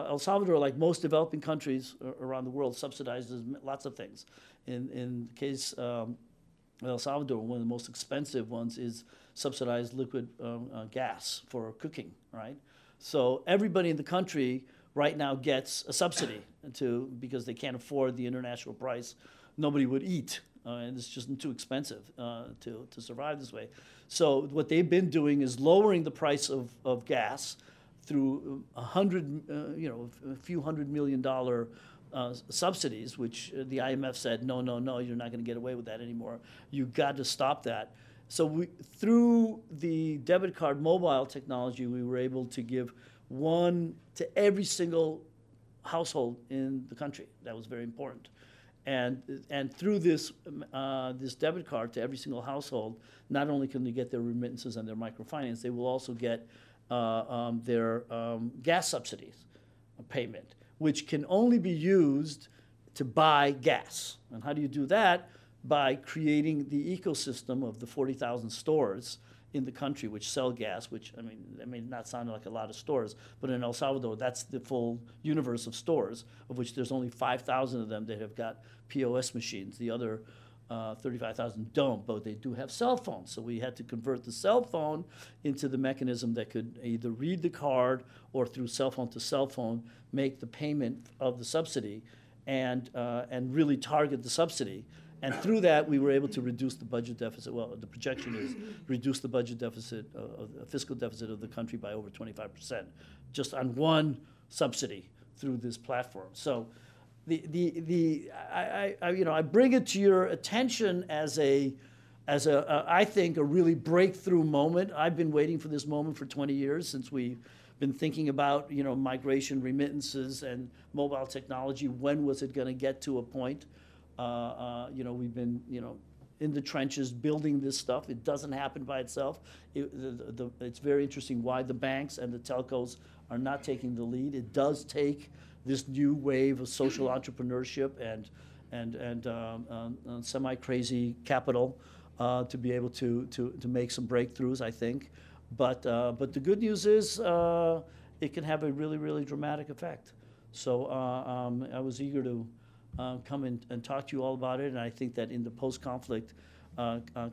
El Salvador, like most developing countries around the world, subsidizes lots of things. In the case El Salvador, one of the most expensive ones is subsidized liquid gas for cooking, right? So everybody in the country right now gets a subsidy because they can't afford the international price. Nobody would eat, and it's just too expensive to survive this way. So what they've been doing is lowering the price of gas through a few $100 million subsidies, which the IMF said, no, no, no, you're not going to get away with that anymore. You got to stop that. So through the debit card mobile technology, we were able to give one to every single household in the country. That was very important. And through this debit card to every single household, not only can they get their remittances and their microfinance, they will also get their gas subsidies payment, which can only be used to buy gas. And how do you do that? By creating the ecosystem of the 40,000 stores in the country which sell gas, which, I mean, that may not sound like a lot of stores, but in El Salvador, that's the full universe of stores, of which there's only 5,000 of them that have got POS machines. The other 35,000 don't, but they do have cell phones. So we had to convert the cell phone into the mechanism that could either read the card or through cell phone to cell phone make the payment of the subsidy and really target the subsidy. And through that, we were able to reduce the budget deficit. Well, the projection is reduce the budget deficit, fiscal deficit of the country by over 25%, just on one subsidy through this platform. So, I bring it to your attention as I think a really breakthrough moment. I've been waiting for this moment for 20 years since we've been thinking about migration, remittances, and mobile technology. When was it going to get to a point? We've been, in the trenches building this stuff. It doesn't happen by itself. It's very interesting why the banks and the telcos are not taking the lead. It does take this new wave of social entrepreneurship and semi-crazy capital to be able to make some breakthroughs, I think. But the good news is it can have a really, really dramatic effect. So I was eager to come and talk to you all about it, and I think that in the post-conflict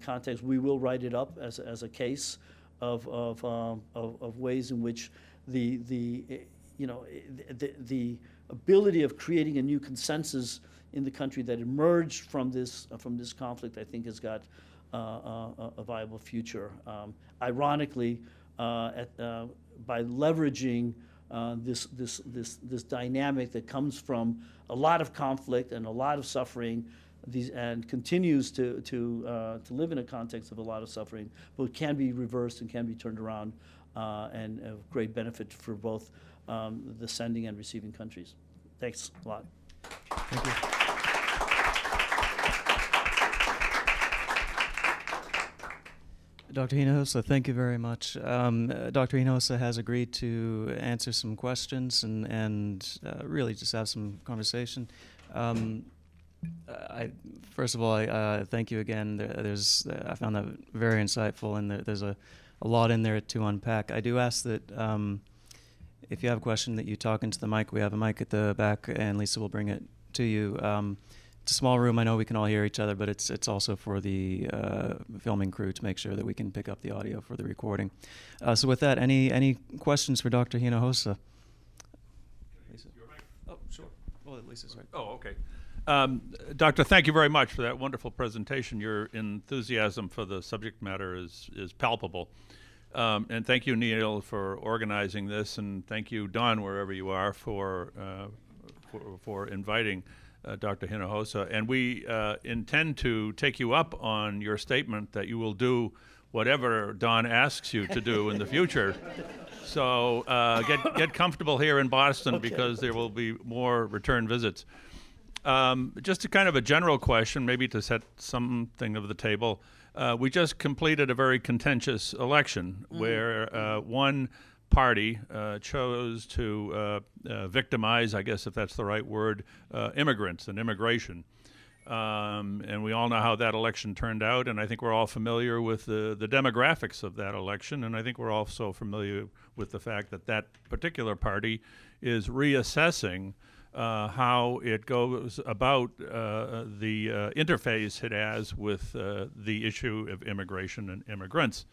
context, we will write it up as a case of ways in which the ability of creating a new consensus in the country that emerged from this conflict, I think, has got a viable future. Ironically, by leveraging this dynamic that comes from a lot of conflict and a lot of suffering, and continues to live in a context of a lot of suffering, but can be reversed and can be turned around, and of great benefit for both the sending and receiving countries. Thanks a lot. Thank you. Dr. Hinojosa, thank you very much. Dr. Hinojosa has agreed to answer some questions and really just have some conversation. First of all, I thank you again. I found that very insightful, and there's a lot in there to unpack. I do ask that if you have a question that you talk into the mic. We have a mic at the back, and Lisa will bring it to you. It's a small room. I know we can all hear each other, but it's also for the filming crew to make sure that we can pick up the audio for the recording. So with that, any questions for Dr. Hinojosa? Lisa? Oh, sure. Well, Lisa's right. Oh, okay. Doctor, thank you very much for that wonderful presentation. Your enthusiasm for the subject matter is palpable. And thank you, Neil, for organizing this, and thank you, Don, wherever you are, for inviting Dr. Hinojosa. And we intend to take you up on your statement that you will do whatever Don asks you to do in the future. So get comfortable here in Boston, okay, because there will be more return visits. Just a kind of a general question, maybe to set something of the table. We just completed a very contentious election where one party chose to victimize, I guess if that's the right word, immigrants and immigration. And we all know how that election turned out, and I think we're all familiar with the demographics of that election, and I think we're also familiar with the fact that that particular party is reassessing how it goes about the interface it has with the issue of immigration and immigrants.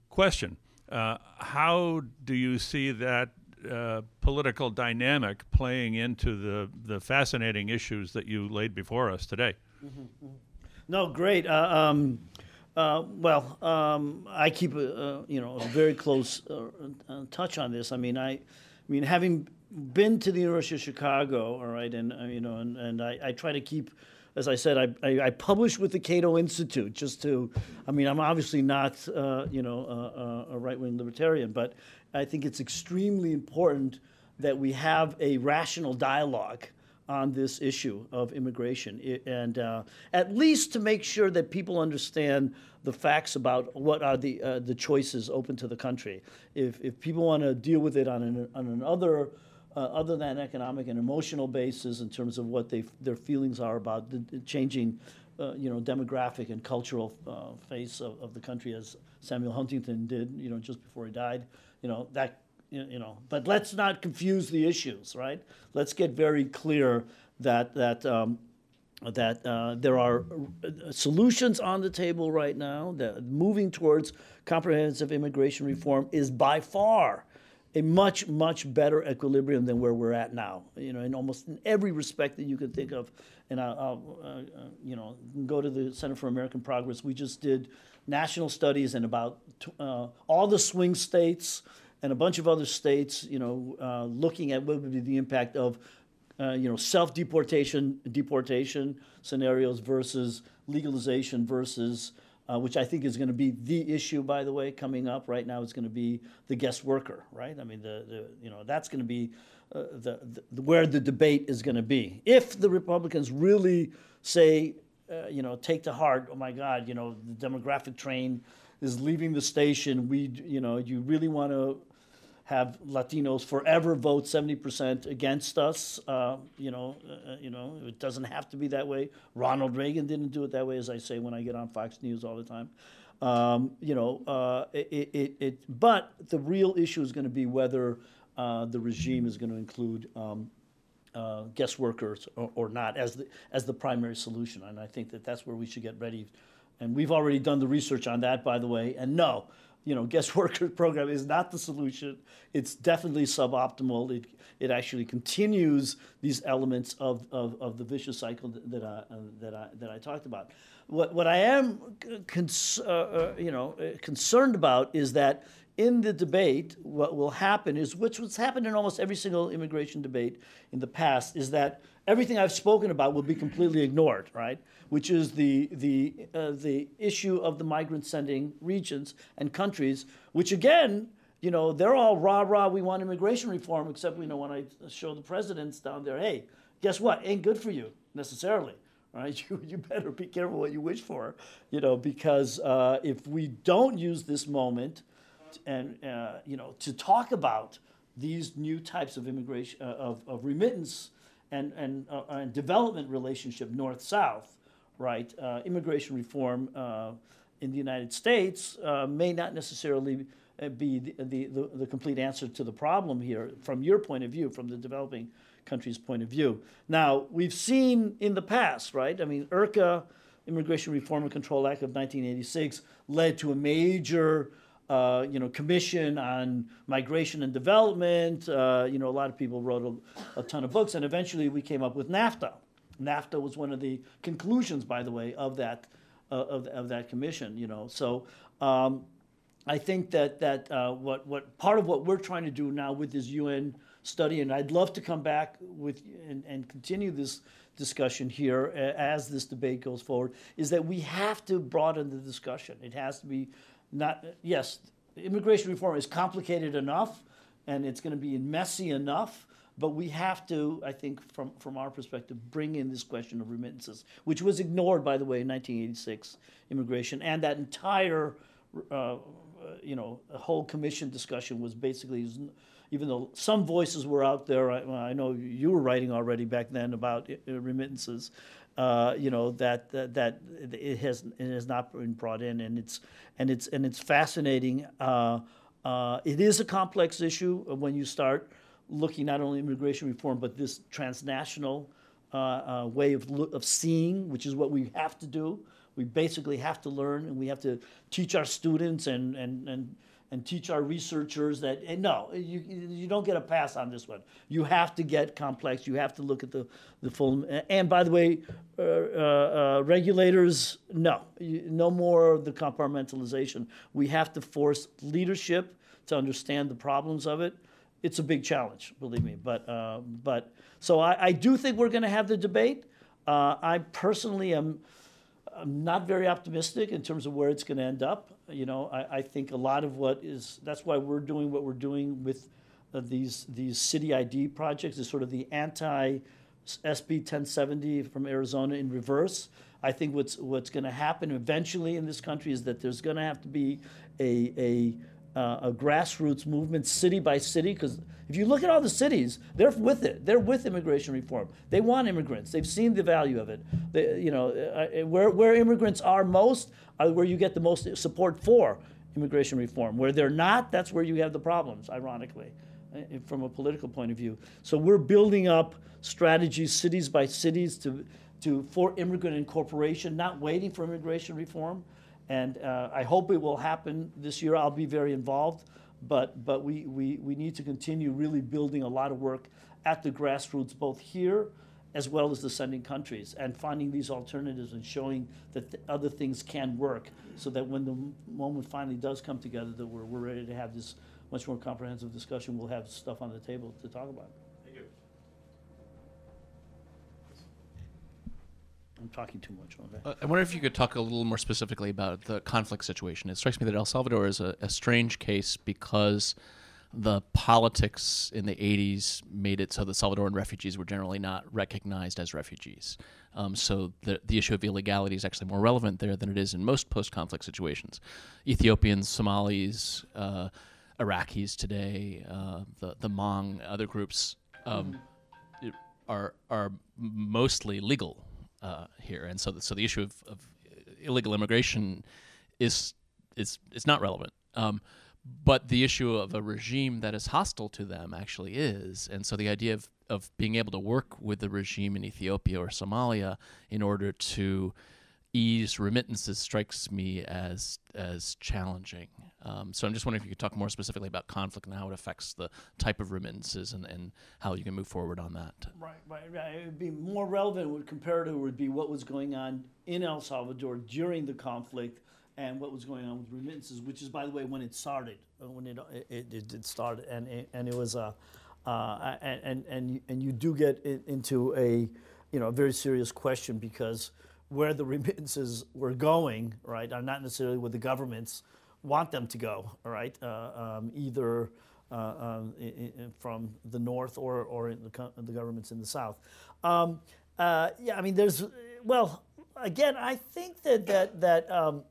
Question, how do you see that political dynamic playing into the fascinating issues that you laid before us today? No, great. I keep a very close touch on this. I mean, having been to the University of Chicago, all right, and and I try to keep, as I said, I publish with the Cato Institute just to, I'm obviously not, a right-wing libertarian, but I think it's extremely important that we have a rational dialogue on this issue of immigration, and at least to make sure that people understand the facts about what are the choices open to the country. If people want to deal with it on another other than economic and emotional basis in terms of what their feelings are about the changing, demographic and cultural face of the country, as Samuel Huntington did, just before he died, But let's not confuse the issues, right? Let's get very clear that there are solutions on the table right now. That moving towards comprehensive immigration reform is by far a much, much better equilibrium than where we're at now, in almost in every respect that you can think of. And I'll go to the Center for American Progress. We just did national studies in about all the swing states and a bunch of other states, looking at what would be the impact of, self-deportation, deportation scenarios versus legalization versus, which I think is going to be the issue, by the way, coming up right now. Is going to be the guest worker, right? That's going to be where the debate is going to be. If the Republicans really say, take to heart, oh my God, the demographic train is leaving the station. You really want to have Latinos forever vote 70% against us. It doesn't have to be that way. Ronald Reagan didn't do it that way, as I say when I get on Fox News all the time. But the real issue is going to be whether the regime is going to include guest workers or not as the primary solution. And I think that's where we should get ready. And we've already done the research on that, by the way. And no, guest worker program is not the solution. It's definitely suboptimal. It actually continues these elements of the vicious cycle that I talked about. What I am concerned about is that in the debate, what will happen is, which has happened in almost every single immigration debate in the past, is that everything I've spoken about will be completely ignored, right? Which is the issue of the migrant sending regions and countries, which again, they're all rah, we want immigration reform, except, when I show the presidents down there, hey, guess what? Ain't good for you necessarily, right? You better be careful what you wish for, because if we don't use this moment and, to talk about these new types of immigration, of remittance and development relationship north-south, right? Immigration reform in the United States may not necessarily be the complete answer to the problem here from your point of view, from the developing country's point of view. Now, we've seen in the past, right? IRCA, Immigration Reform and Control Act of 1986, led to a major commission on migration and development. A lot of people wrote a ton of books, and eventually we came up with NAFTA. NAFTA was one of the conclusions, by the way, of that commission. So I think that what part of what we're trying to do now with this UN study, and I'd love to come back with and continue this discussion here as this debate goes forward, is that we have to broaden the discussion. It has to be yes, immigration reform is complicated enough, and it's going to be messy enough, but we have to, I think, from our perspective, bring in this question of remittances, which was ignored, by the way, in 1986 immigration, and that entire, whole commission discussion was basically, even though some voices were out there, I know you were writing already back then about remittances, that it has not been brought in, and it's fascinating. It is a complex issue when you start looking not only immigration reform, but this transnational way of seeing, which is what we have to do. We basically have to learn, and we have to teach our students and teach our researchers that, no, you don't get a pass on this one. You have to get complex. You have to look at the full. And by the way, regulators, no more of the compartmentalization. We have to force leadership to understand the problems of it, it's a big challenge, believe me. But so I do think we're going to have the debate. I personally I'm not very optimistic in terms of where it's going to end up. You know, I think a lot of that's why we're doing what we're doing with these city ID projects is sort of the anti-SB 1070 from Arizona in reverse. I think what's going to happen eventually in this country is that there's going to have to be a grassroots movement, city by city, because if you look at all the cities, they're with it. They're with immigration reform. They want immigrants. They've seen the value of it. Where immigrants are most are where you get the most support for immigration reform. Where they're not, that's where you have the problems, ironically, from a political point of view. So we're building up strategies, cities by cities, for immigrant incorporation, not waiting for immigration reform. And I hope it will happen this year. I'll be very involved, but we need to continue really building a lot of work at the grassroots, both here as well as the sending countries, and finding these alternatives and showing that other things can work, so that when the moment finally does come together, that we're ready to have this much more comprehensive discussion. We'll have stuff on the table to talk about. I'm talking too much. Okay. I wonder if you could talk a little more specifically about the conflict situation. It strikes me that El Salvador is a strange case because the politics in the 80s made it so the Salvadoran refugees were generally not recognized as refugees. So the issue of illegality is actually more relevant there than it is in most post-conflict situations. Ethiopians, Somalis, Iraqis today, the Hmong, other groups are mostly legal here, and so the issue of illegal immigration is not relevant. But the issue of a regime that is hostile to them actually is, and so the idea of being able to work with the regime in Ethiopia or Somalia in order to ease remittances strikes me as challenging. So I'm just wondering if you could talk more specifically about conflict and how it affects the type of remittances and how you can move forward on that. Right. It would be more relevant, comparative would be what was going on in El Salvador during the conflict and what was going on with remittances, which is, by the way, when it started, when it did start, and it was and you do get into a very serious question, because where the remittances were going, right, are not necessarily where the governments want them to go, right? Either from the north or in the governments in the south. I mean, again, I think that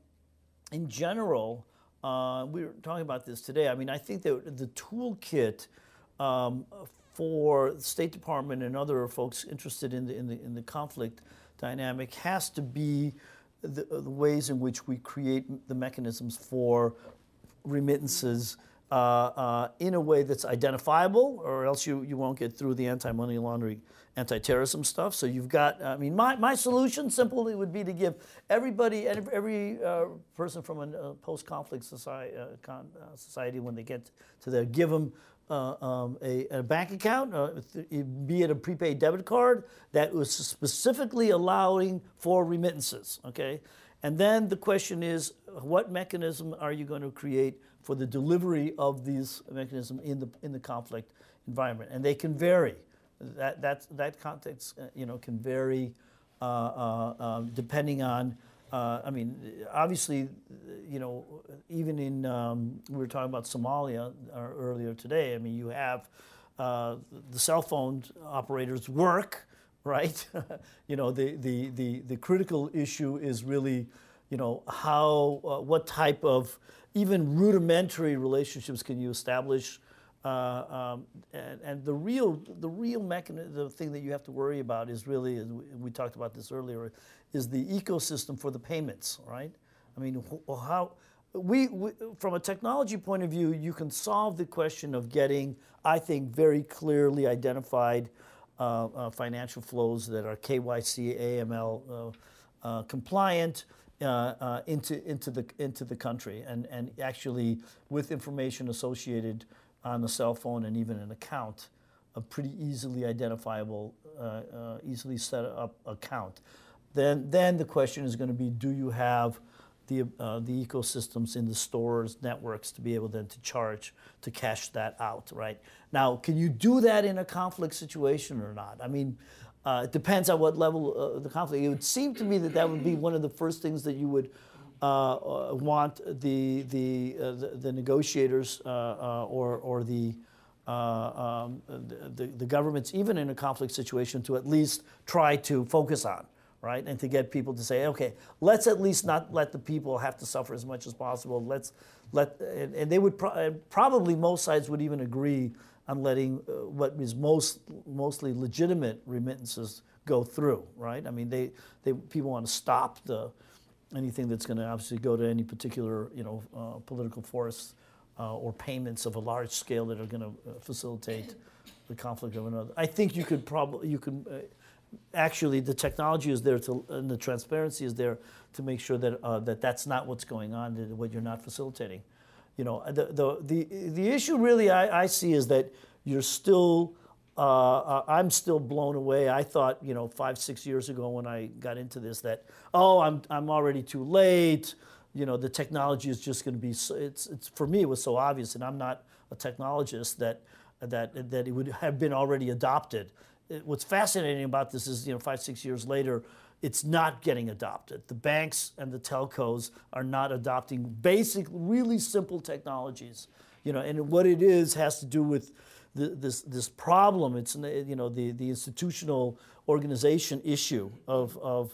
in general, we were talking about this today. I mean, I think that the toolkit for the State Department and other folks interested in the conflict dynamic has to be the ways in which we create the mechanisms for remittances in a way that's identifiable, or else you won't get through the anti-money laundering, anti-terrorism stuff. So you've got, I mean, my solution simply would be to give every person from a post-conflict society, when they get to there, give them a bank account, be it a prepaid debit card that was specifically allowing for remittances, okay? And then the question is, what mechanism are you going to create for the delivery of these mechanisms in the conflict environment? And they can vary. That context, can vary depending on. I mean, obviously, even in we were talking about Somalia earlier today. I mean, you have the cell phone operators work, right? The critical issue is really, what type of even rudimentary relationships can you establish, and the real mechanism, the thing that you have to worry about is really, we talked about this earlier, is the ecosystem for the payments, right? I mean, how we from a technology point of view, you can solve the question of getting, I think, very clearly identified financial flows that are KYC, AML compliant into the country, and actually with information associated on the cell phone and even an account, a pretty easily identifiable, easily set up account. Then the question is going to be, do you have the ecosystems in the stores, networks, to be able then to charge, to cash that out, right? Now, can you do that in a conflict situation or not? I mean, it depends on what level of the conflict. It would seem to me that that would be one of the first things that you would want the negotiators or the governments, even in a conflict situation, to at least try to focus on, right? And to get people to say, okay, let's at least not let the people have to suffer as much as possible. And they would probably, most sides would even agree on letting what is mostly legitimate remittances go through, right? I mean, people want to stop anything that's going to obviously go to any particular, political force or payments of a large scale that are going to facilitate the conflict of another. I think actually the technology is there and the transparency is there to make sure that that's not what's going on, what you're not facilitating. The issue really I see is that you're still. I'm still blown away. I thought, 5-6 years ago when I got into this, that I'm already too late. The technology is just going to be. It's for me it was so obvious, and I'm not a technologist that it would have been already adopted. What's fascinating about this is 5-6 years later, it's not getting adopted. The banks and the telcos are not adopting basic, really simple technologies. And what it has to do with this problem. It's the institutional organization issue of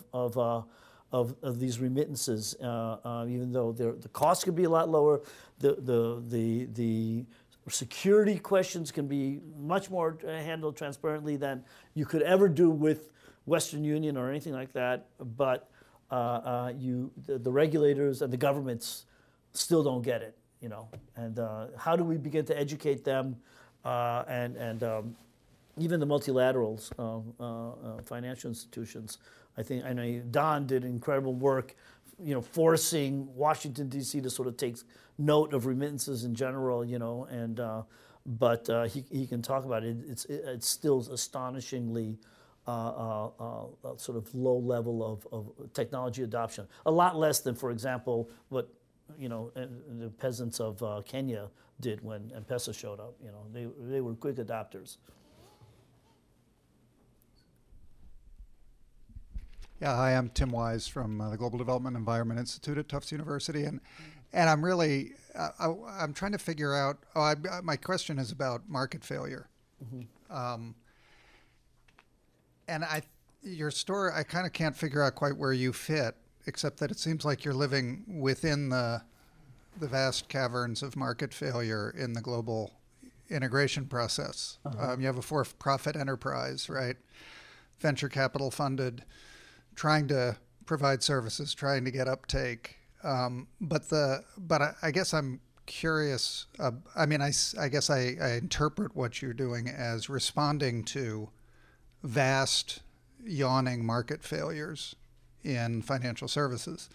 these remittances. Even though the cost could be a lot lower, the security questions can be much more handled transparently than you could ever do with Western Union or anything like that. But the regulators and the governments still don't get it. And how do we begin to educate them? And even the multilaterals, financial institutions. I know Don did incredible work, forcing Washington D.C. to sort of take note of remittances in general, but he can talk about it. It's still astonishingly sort of low level of technology adoption. A lot less than, for example, what the peasants of Kenya did when M-Pesa showed up. They were quick adopters. Yeah, hi, I'm Tim Wise from the Global Development Environment Institute at Tufts University, and I'm really I'm trying to figure out. My question is about market failure, and your story I kind of can't figure out quite where you fit, except that it seems like you're living within the vast caverns of market failure in the global integration process. You have a for-profit enterprise, right? Venture capital funded, trying to provide services, trying to get uptake. But I guess I'm curious. I guess I interpret what you're doing as responding to vast, yawning market failures in financial services.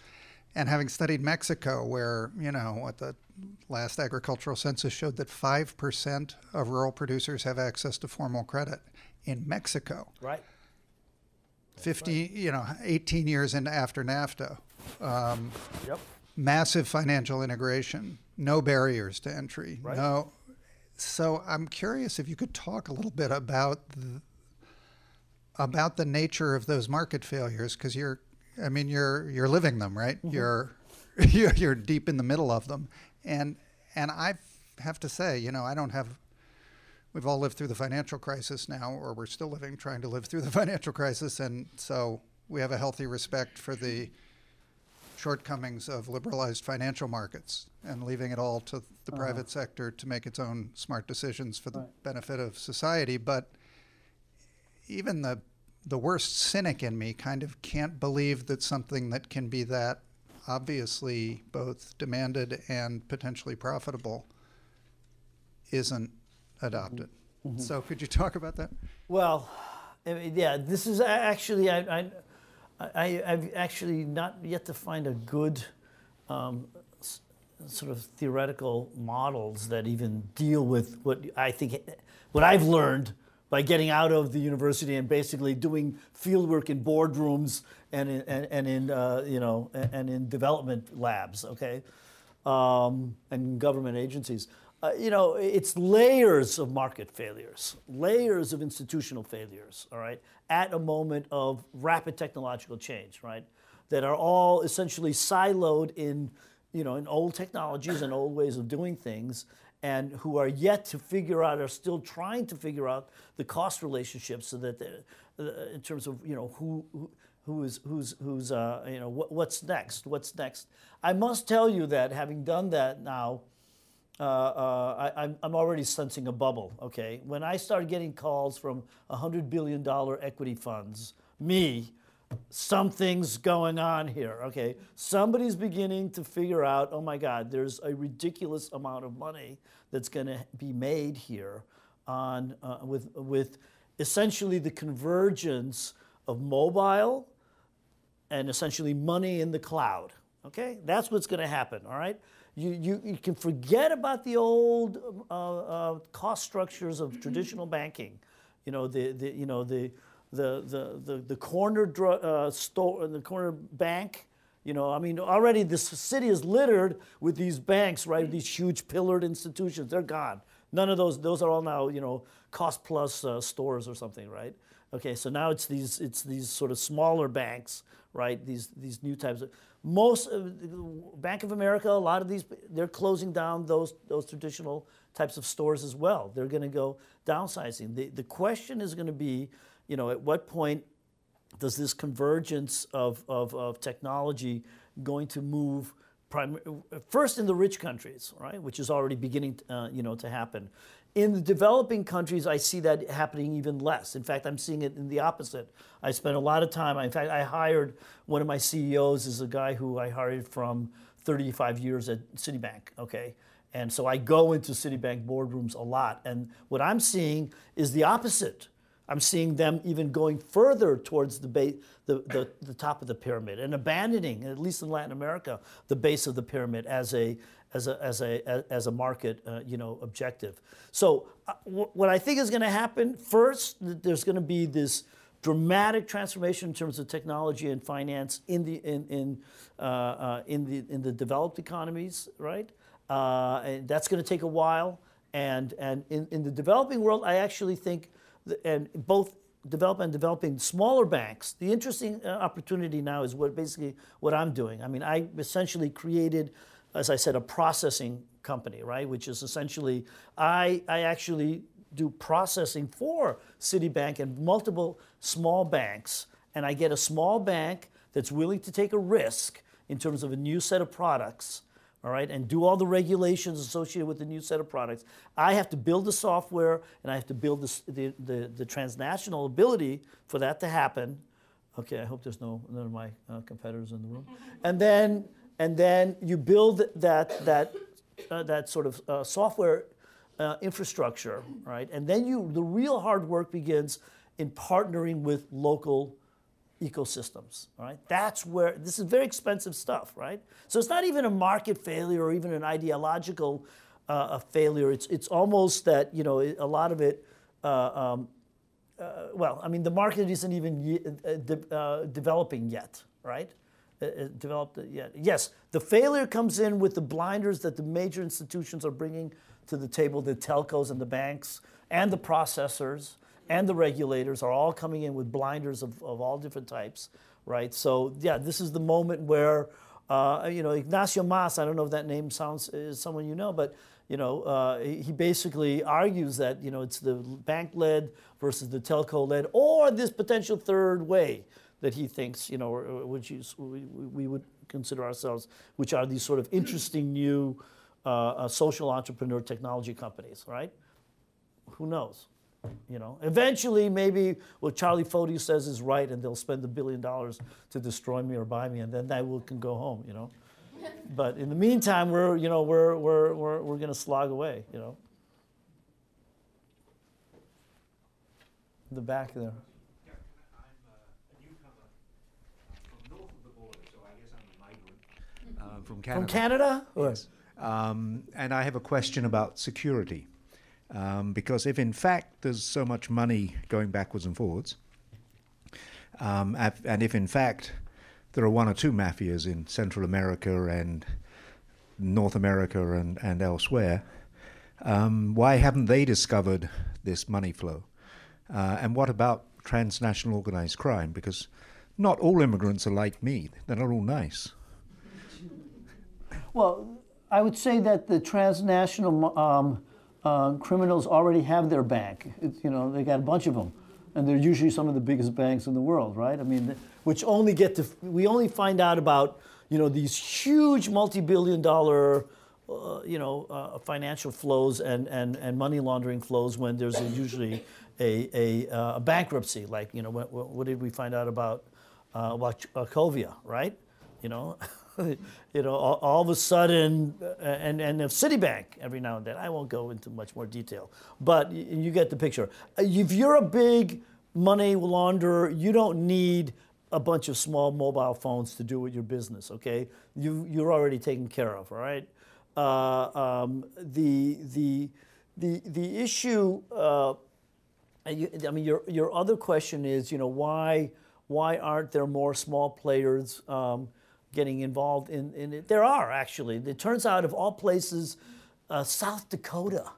And having studied Mexico, where, what the last agricultural census showed that 5% of rural producers have access to formal credit in Mexico. Right. 18 years after NAFTA. Yep. Massive financial integration, no barriers to entry. Right. So I'm curious if you could talk a little bit about the nature of those market failures, because you're living them, right? Mm-hmm. You're deep in the middle of them, and I have to say, we've all lived through the financial crisis now, or we're still trying to live through the financial crisis, and so we have a healthy respect for the shortcomings of liberalized financial markets and leaving it all to the private sector to make its own smart decisions for the benefit of society. But even the worst cynic in me kind of can't believe that something that can be that obviously both demanded and potentially profitable isn't adopted. Mm-hmm. So could you talk about that? Well, this is actually, I've actually not yet to find a good sort of theoretical models that even deal with what I've learned by getting out of the university and basically doing fieldwork in boardrooms and in development labs, okay, and government agencies. It's layers of market failures, layers of institutional failures, all right, at a moment of rapid technological change, right, that are all essentially siloed in old technologies and old ways of doing things, and who are yet to figure out, are still trying to figure out the cost relationships, so that in terms of what's next. I must tell you that having done that now, I'm already sensing a bubble. Okay, when I started getting calls from $100 billion equity funds, something's going on here. Okay, somebody's beginning to figure out, oh my God, there's a ridiculous amount of money that's going to be made here on with essentially the convergence of mobile and essentially money in the cloud. Okay, that's what's going to happen. All right, you can forget about the old cost structures of traditional banking. The corner store, the corner bank. Already this city is littered with these banks, right? These huge pillared institutions. They're gone. None of those. Those are all now, cost plus stores or something, right? Okay, so now it's these sort of smaller banks, right? These new types of Bank of America. A lot of these, they're closing down those traditional types of stores as well. They're going to go downsizing. The question is going to be, at what point does this convergence of technology going to move first in the rich countries, right, which is already beginning to happen. In the developing countries, I see that happening even less. In fact, I'm seeing it in the opposite. I spent a lot of time. In fact, I hired one of my CEOs is a guy who I hired from 35 years at Citibank, okay? And so I go into Citibank boardrooms a lot. And what I'm seeing is the opposite. I'm seeing them even going further towards the top of the pyramid and abandoning, at least in Latin America, the base of the pyramid as a market objective. So what I think is going to happen first, there's going to be this dramatic transformation in terms of technology and finance in the developed economies, right? And that's going to take a while. And in the developing world, I actually think. And both developing smaller banks. The interesting opportunity now is basically what I'm doing. I mean, I essentially created, as I said, a processing company, right? Which is essentially, I actually do processing for Citibank and multiple small banks, and I get a small bank that's willing to take a risk in terms of a new set of products, all right, and do all the regulations associated with the new set of products. I have to build the software, and I have to build the transnational ability for that to happen. Okay, I hope there's none of my competitors in the room. And then you build that sort of software infrastructure, right? And then the real hard work begins in partnering with local ecosystems, all right? That's where, this is very expensive stuff, right? So it's not even a market failure or even an ideological failure. It's almost that, a lot of it, well, I mean, the market isn't even developing yet, right? Developed yet. Yes, the failure comes in with the blinders that the major institutions are bringing to the table. The telcos and the banks and the processors and the regulators are all coming in with blinders of all different types, right? So yeah, this is the moment where, Ignacio Mas, I don't know if that name is someone you know, but he basically argues that it's the bank-led versus the telco-led, or this potential third way that he thinks, which is we would consider ourselves, which are these sort of interesting new social entrepreneur technology companies, right? Who knows? Eventually, maybe what Charlie Foti says is right, and they'll spend $1 billion to destroy me or buy me, and then I can go home. But in the meantime, we're going to slog away. In the back there. Yeah, I'm a newcomer from north of the border, so I guess I'm a migrant from Canada. From Canada? Yes. And I have a question about security. Because if in fact there's so much money going backwards and forwards, and if in fact there are one or two mafias in Central America and North America and elsewhere, why haven't they discovered this money flow? And what about transnational organized crime? Because not all immigrants are like me. They're not all nice. Well, I would say that the transnational criminals already have their bank. They got a bunch of them, and they're usually some of the biggest banks in the world, right? I mean, we only find out about these huge multi-billion-dollar financial flows and money laundering flows when there's usually a bankruptcy. Like what did we find out about Wachovia, right? All of a sudden, and of Citibank every now and then. I won't go into much more detail, but you get the picture. If you're a big money launderer, you don't need a bunch of small mobile phones to do with your business. Okay, you're already taken care of. All right. The issue. Your other question is, why aren't there more small players getting involved in it? There are, actually. It turns out, of all places, South Dakota,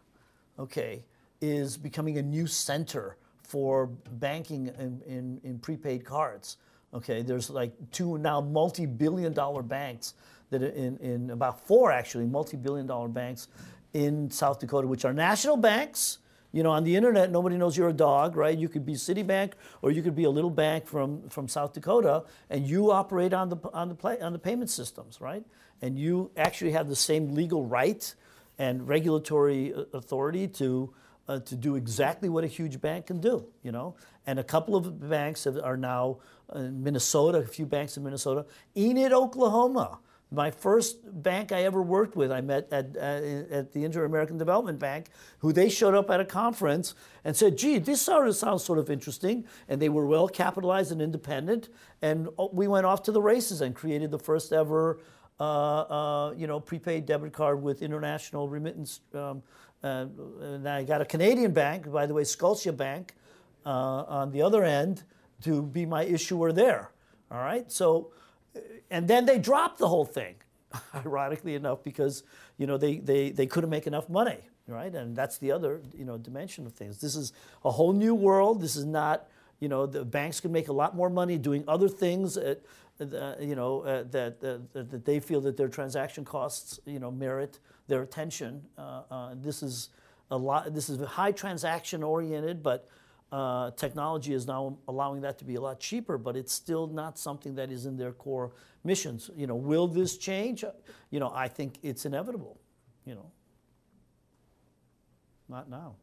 is becoming a new center for banking in prepaid cards. There's like 2 now multi-billion-dollar banks that are in about 4 actually multi-billion-dollar banks in South Dakota, which are national banks. On the internet, nobody knows you're a dog, right? You could be Citibank, or you could be a little bank from South Dakota, and you operate on the payment systems, right? And you actually have the same legal right and regulatory authority to do exactly what a huge bank can do, And a couple of banks are now in Minnesota, a few banks in Minnesota. Enid, Oklahoma. My first bank I ever worked with, I met at the Inter-American Development Bank, who they showed up at a conference and said, gee, this sounds sort of interesting. And they were well capitalized and independent. And we went off to the races and created the first ever prepaid debit card with international remittance. And I got a Canadian bank, by the way, Scotia Bank, on the other end to be my issuer there. All right, so. And then they dropped the whole thing, ironically enough, because they couldn't make enough money, right? And that's the other dimension of things. This is a whole new world. This is not the banks can make a lot more money doing other things that they feel that their transaction costs merit their attention. This is high transaction oriented, but. Technology is now allowing that to be a lot cheaper, but it's still not something that is in their core missions. Will this change? I think it's inevitable. Not now.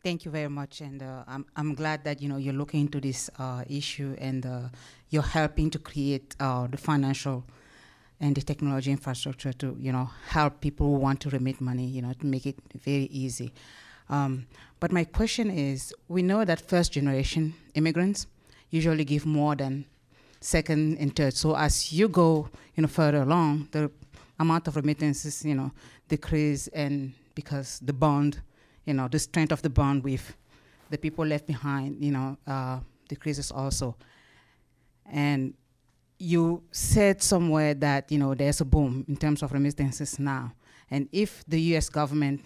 Thank you very much, and I'm glad that you're looking into this issue and you're helping to create the financial and the technology infrastructure to, help people who want to remit money, to make it very easy. But my question is, we know that first-generation immigrants usually give more than second and third. So as you go, further along, the amount of remittances, decrease, and because the bond, the strength of the bond with the people left behind, decreases also. And you said somewhere that there's a boom in terms of remittances now, and if the U.S. government,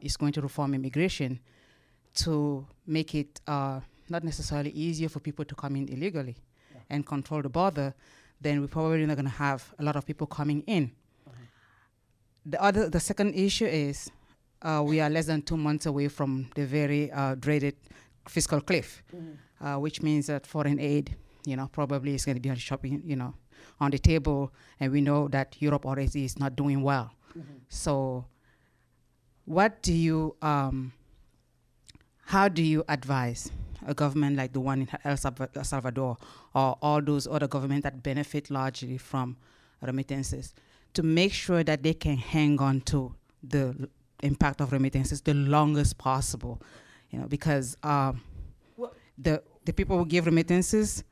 is going to reform immigration to make it not necessarily easier for people to come in illegally and control the border, then we're probably not going to have a lot of people coming in. The second issue is we are less than 2 months away from the very dreaded fiscal cliff, which means that foreign aid probably is going to be on shopping, on the table, and we know that Europe already is not doing well. So, what do you, how do you advise a government like the one in El Salvador, or all those other governments that benefit largely from remittances, to make sure that they can hang on to the impact of remittances the longest possible? Because the people who give remittances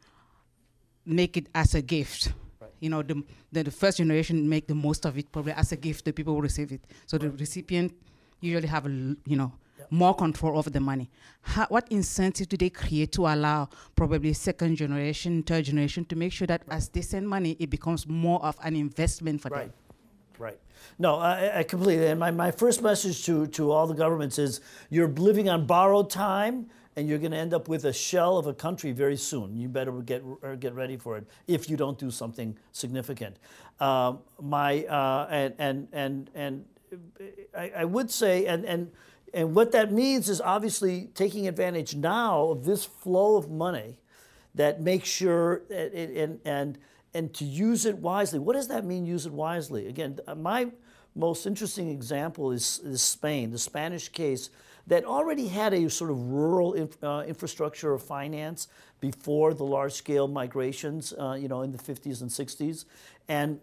make it as a gift. Right. the first generation make the most of it probably as a gift to people who receive it. So the recipient usually have more control over the money. What incentive do they create to allow probably second generation, third generation to make sure that as they send money, it becomes more of an investment for them? Right. No, I completely. And my first message to all the governments is you're living on borrowed time, and you're going to end up with a shell of a country very soon. You better get ready for it if you don't do something significant. I would say, and what that means is obviously taking advantage now of this flow of money that makes sure and to use it wisely. What does that mean, use it wisely? Again, my most interesting example is Spain, the Spanish case that already had a sort of rural infrastructure of finance before the large-scale migrations, in the 50s and 60s. And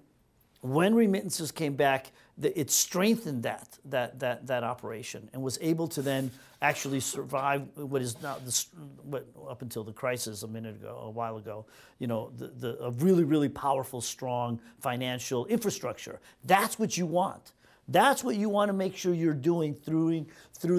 when remittances came back, it strengthened that operation and was able to then actually survive what is now up until the crisis a while ago, a really, really powerful, strong financial infrastructure. That's what you want. That's what you want to make sure you're doing through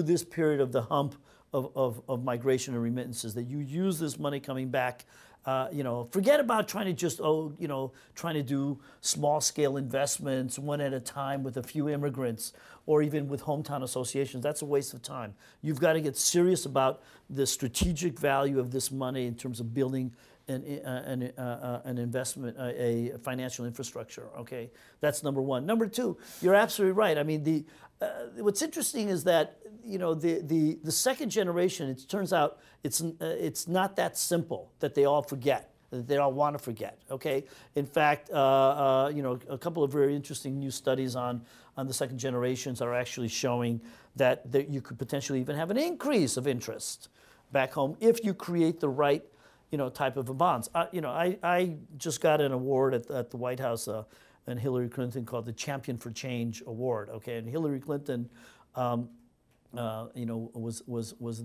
this period of the hump of migration and remittances, that you use this money coming back. Forget about trying to just, trying to do small-scale investments one at a time with a few immigrants or even with hometown associations. That's a waste of time. You've got to get serious about the strategic value of this money in terms of building an investment, a financial infrastructure. Okay, that's number one. Number two, you're absolutely right. I mean, what's interesting is that the second generation. It turns out it's not that simple that they all forget. That they all want to forget. Okay, in fact, a couple of very interesting new studies on the second generations are actually showing that you could potentially even have an increase of interest back home if you create the right type of bonds. I just got an award at the White House and Hillary Clinton called the Champion for Change Award. Okay, and Hillary Clinton, was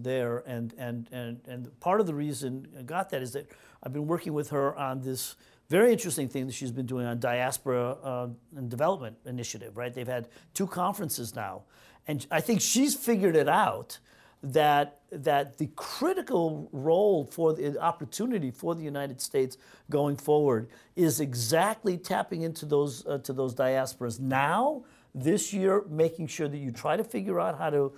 there, and part of the reason I got that is that I've been working with her on this very interesting thing that she's been doing on diaspora and development initiative. Right, they've had 2 conferences now, and I think she's figured it out. That the critical role for the opportunity for the United States going forward is exactly tapping into those diasporas now, this year, making sure that you try to figure out how to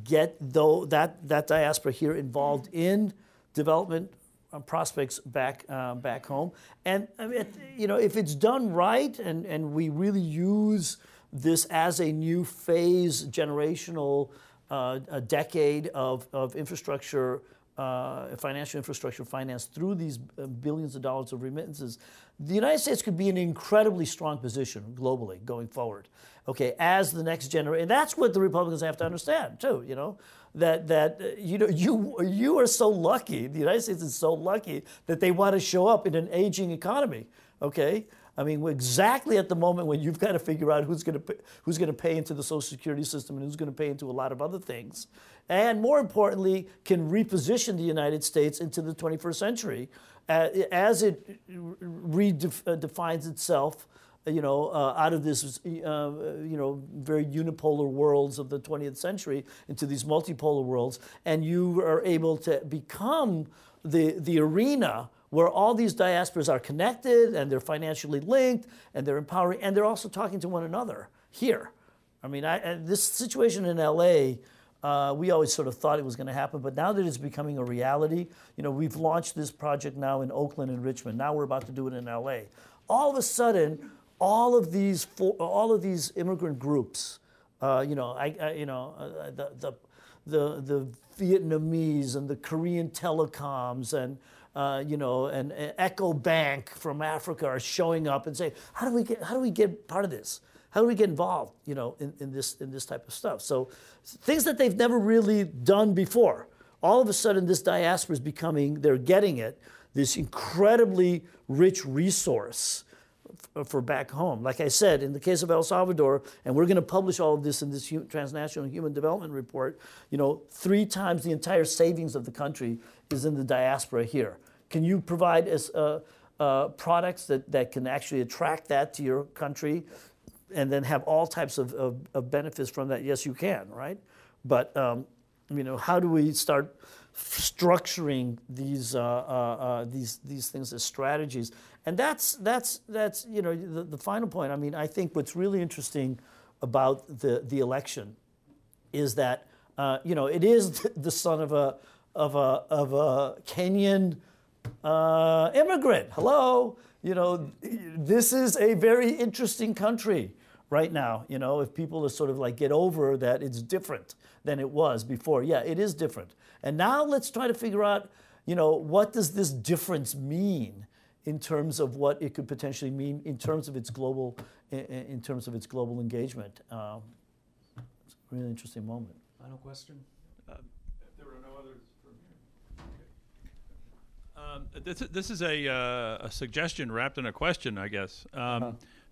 get that diaspora here involved in development prospects back home. And I mean, if it's done right and we really use this as a new phase, generational. A decade of infrastructure, financial infrastructure finance through these billions of dollars of remittances, the United States could be in an incredibly strong position globally going forward. Okay, as the next generation, and that's what the Republicans have to understand too. You are so lucky. The United States is so lucky that they want to show up in an aging economy. Okay. I mean, we're exactly at the moment when you've got to figure out who's going to pay into the Social Security system and who's going to pay into a lot of other things, and more importantly, can reposition the United States into the 21st century as it redefines itself, out of this, very unipolar worlds of the 20th century into these multipolar worlds, and you are able to become the arena where all these diasporas are connected and they're financially linked and they're empowering and they're also talking to one another here. I mean, this situation in LA, we always sort of thought it was going to happen, but now that it's becoming a reality, we've launched this project now in Oakland and Richmond. Now we're about to do it in LA. All of a sudden, all of these immigrant groups, the Vietnamese and the Korean telecoms and and Echo Bank from Africa are showing up and saying, how do we get part of this? How do we get involved, in this type of stuff? So things that they've never really done before. All of a sudden, this diaspora is they're getting it, this incredibly rich resource for back home. Like I said, in the case of El Salvador, and we're going to publish all of this in this Transnational Human Development Report, 3 times the entire savings of the country is in the diaspora here. Can you provide us products that can actually attract that to your country and then have all types of benefits from that? Yes, you can, right? But, how do we start structuring these things as strategies? And that's the final point. I mean, I think what's really interesting about the election is that it is the son of a Kenyan immigrant. Hello, this is a very interesting country right now. If people are sort of like get over that it's different than it was before. Yeah, it is different. And now let's try to figure out, what does this difference mean in terms of what it could potentially mean in terms of its global engagement. It's a really interesting moment. Final question. If there are no others from here. This is a suggestion wrapped in a question, I guess.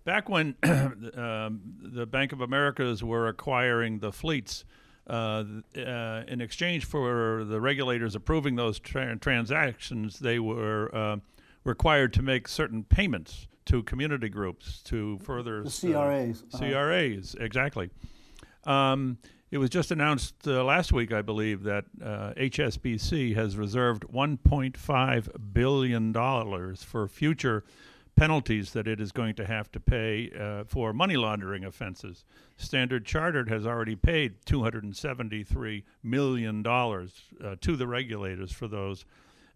Back when the Bank of Americas were acquiring the fleets, in exchange for the regulators approving those transactions, they were required to make certain payments to community groups to further the CRAs. CRAs, exactly. It was just announced last week, I believe, that HSBC has reserved $1.5 billion for future penalties that it is going to have to pay for money laundering offenses. Standard Chartered has already paid $273 million to the regulators for those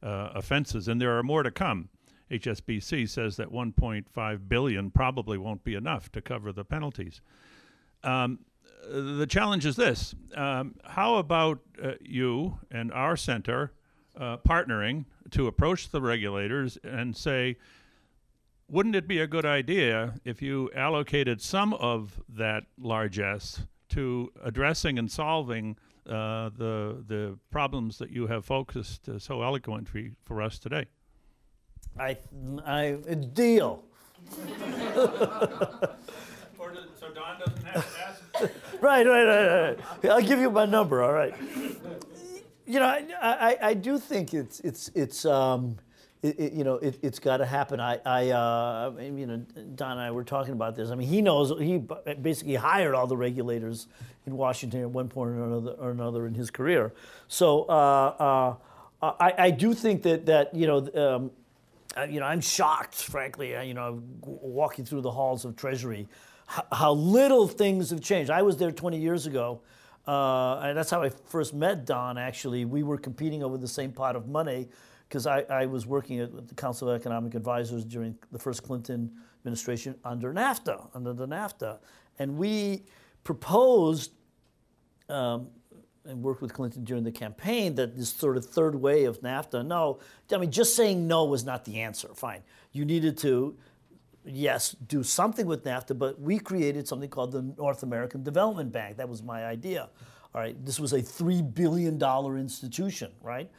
offenses, and there are more to come. HSBC says that $1.5 billion probably won't be enough to cover the penalties. The challenge is this. How about you and our center partnering to approach the regulators and say, wouldn't it be a good idea if you allocated some of that largesse to addressing and solving the problems that you have focused so eloquently for us today? Deal. So Don doesn't have to ask? Right. I'll give you my number, all right. I do think it's got to happen. Don and I were talking about this. I mean, he basically hired all the regulators in Washington at one point or another in his career. So I do think that I'm shocked, frankly. Walking through the halls of Treasury, how little things have changed. I was there 20 years ago. And that's how I first met Don, actually. We were competing over the same pot of money because I was working at the Council of Economic Advisors during the first Clinton administration under the NAFTA. And we proposed and worked with Clinton during the campaign that this sort of third way of NAFTA, just saying no was not the answer. Fine. You needed to, yes, do something with NAFTA, but we created something called the North American Development Bank. That was my idea. All right, this was a $3 billion institution, right?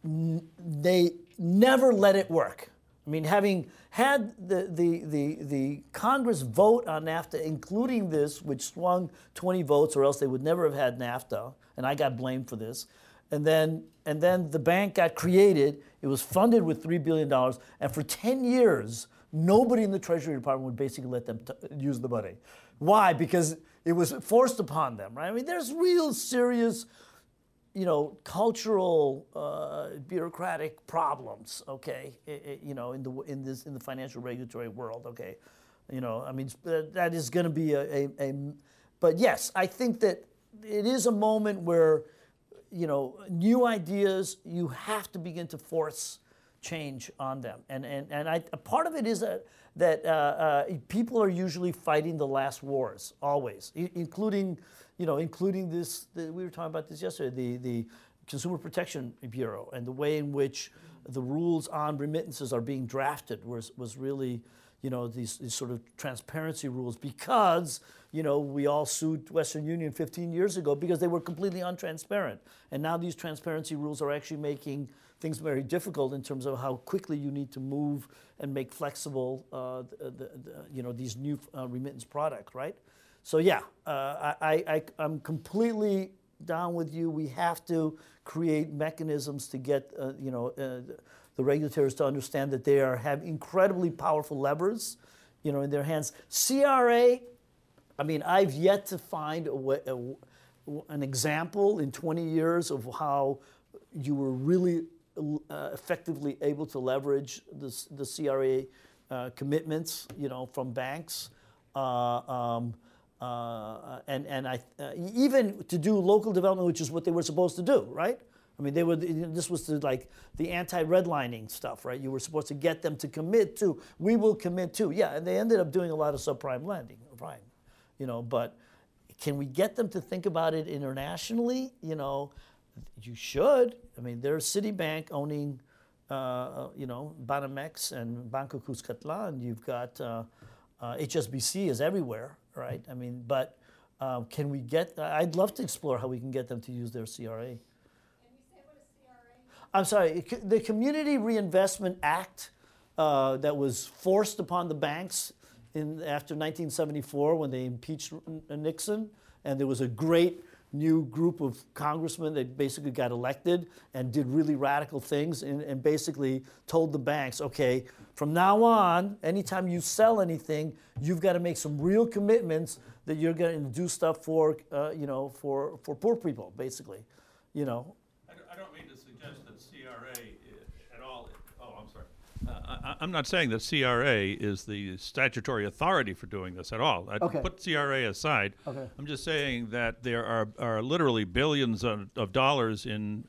They never let it work. I mean, having had the Congress vote on NAFTA, including this, which swung 20 votes, or else they would never have had NAFTA, and I got blamed for this. And then the bank got created. It was funded with $3 billion, and for 10 years, nobody in the Treasury Department would basically let them use the money. Why? Because it was forced upon them, right? I mean, there's real serious, cultural, bureaucratic problems, okay, in the financial regulatory world, okay. That is going to be but yes, I think that it is a moment where, new ideas, you have to begin to force change on them, and part of it is that people are usually fighting the last wars, always, including this. We were talking about this yesterday. The Consumer Protection Bureau and the way in which the rules on remittances are being drafted was really, these sort of transparency rules, because we all sued Western Union 15 years ago because they were completely untransparent, and now these transparency rules are actually making things very difficult in terms of how quickly you need to move and make flexible, these new remittance products, right? So yeah, I'm completely down with you. We have to create mechanisms to get, the regulators to understand that they have incredibly powerful levers, in their hands. CRA, I mean, I've yet to find an example in 20 years of how you were really effectively able to leverage the CRA commitments, from banks, and even to do local development, which is what they were supposed to do, right? I mean, this was like the anti-redlining stuff, right? You were supposed to get them to commit to, we will commit to, yeah, and they ended up doing a lot of subprime lending, prime, but can we get them to think about it internationally? You should. I mean, there's Citibank owning, Banamex and Banco Cuscatlán. You've got HSBC is everywhere, right? I mean, but can we I'd love to explore how we can get them to use their CRA. I'm sorry, the Community Reinvestment Act that was forced upon the banks after 1974 when they impeached Nixon, and there was a great new group of congressmen that basically got elected and did really radical things and basically told the banks, okay, from now on, anytime you sell anything, you've got to make some real commitments that you're going to do stuff for poor people, basically, I don't mean to suggest that CRA at all. Oh, I'm sorry. I'm not saying that CRA is the statutory authority for doing this at all. I put CRA aside. Okay. I'm just saying that there are literally billions of dollars in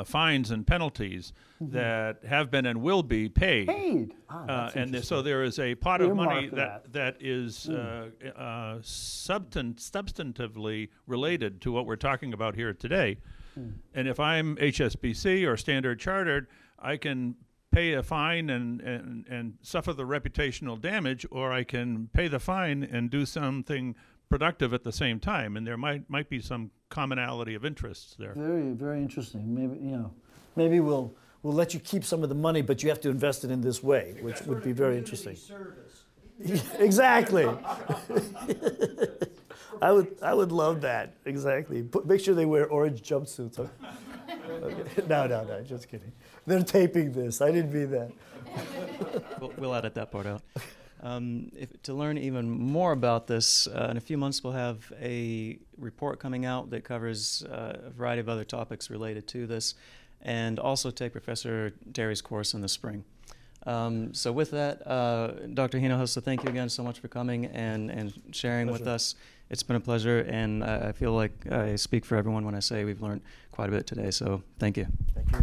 fines and penalties that have been and will be paid. So there is a pot of money that is substantively related to what we're talking about here today. And if I'm HSBC or Standard Chartered, I can pay a fine and suffer the reputational damage, or I can pay the fine and do something productive at the same time. And there might be some commonality of interests there. Very, very interesting. Maybe we'll let you keep some of the money, but you have to invest it in this way, which would be very interesting. Service. Exactly. I would love that. Exactly. Make sure they wear orange jumpsuits. Okay. No, just kidding. They're taping this. I didn't mean that. We'll edit that part out. To learn even more about this, in a few months we'll have a report coming out that covers a variety of other topics related to this, and also take Professor Terry's course in the spring. So with that, Dr. Hinojosa, thank you again so much for coming and sharing with us. It's been a pleasure, and I feel like I speak for everyone when I say we've learned quite a bit today, so thank you. Thank you.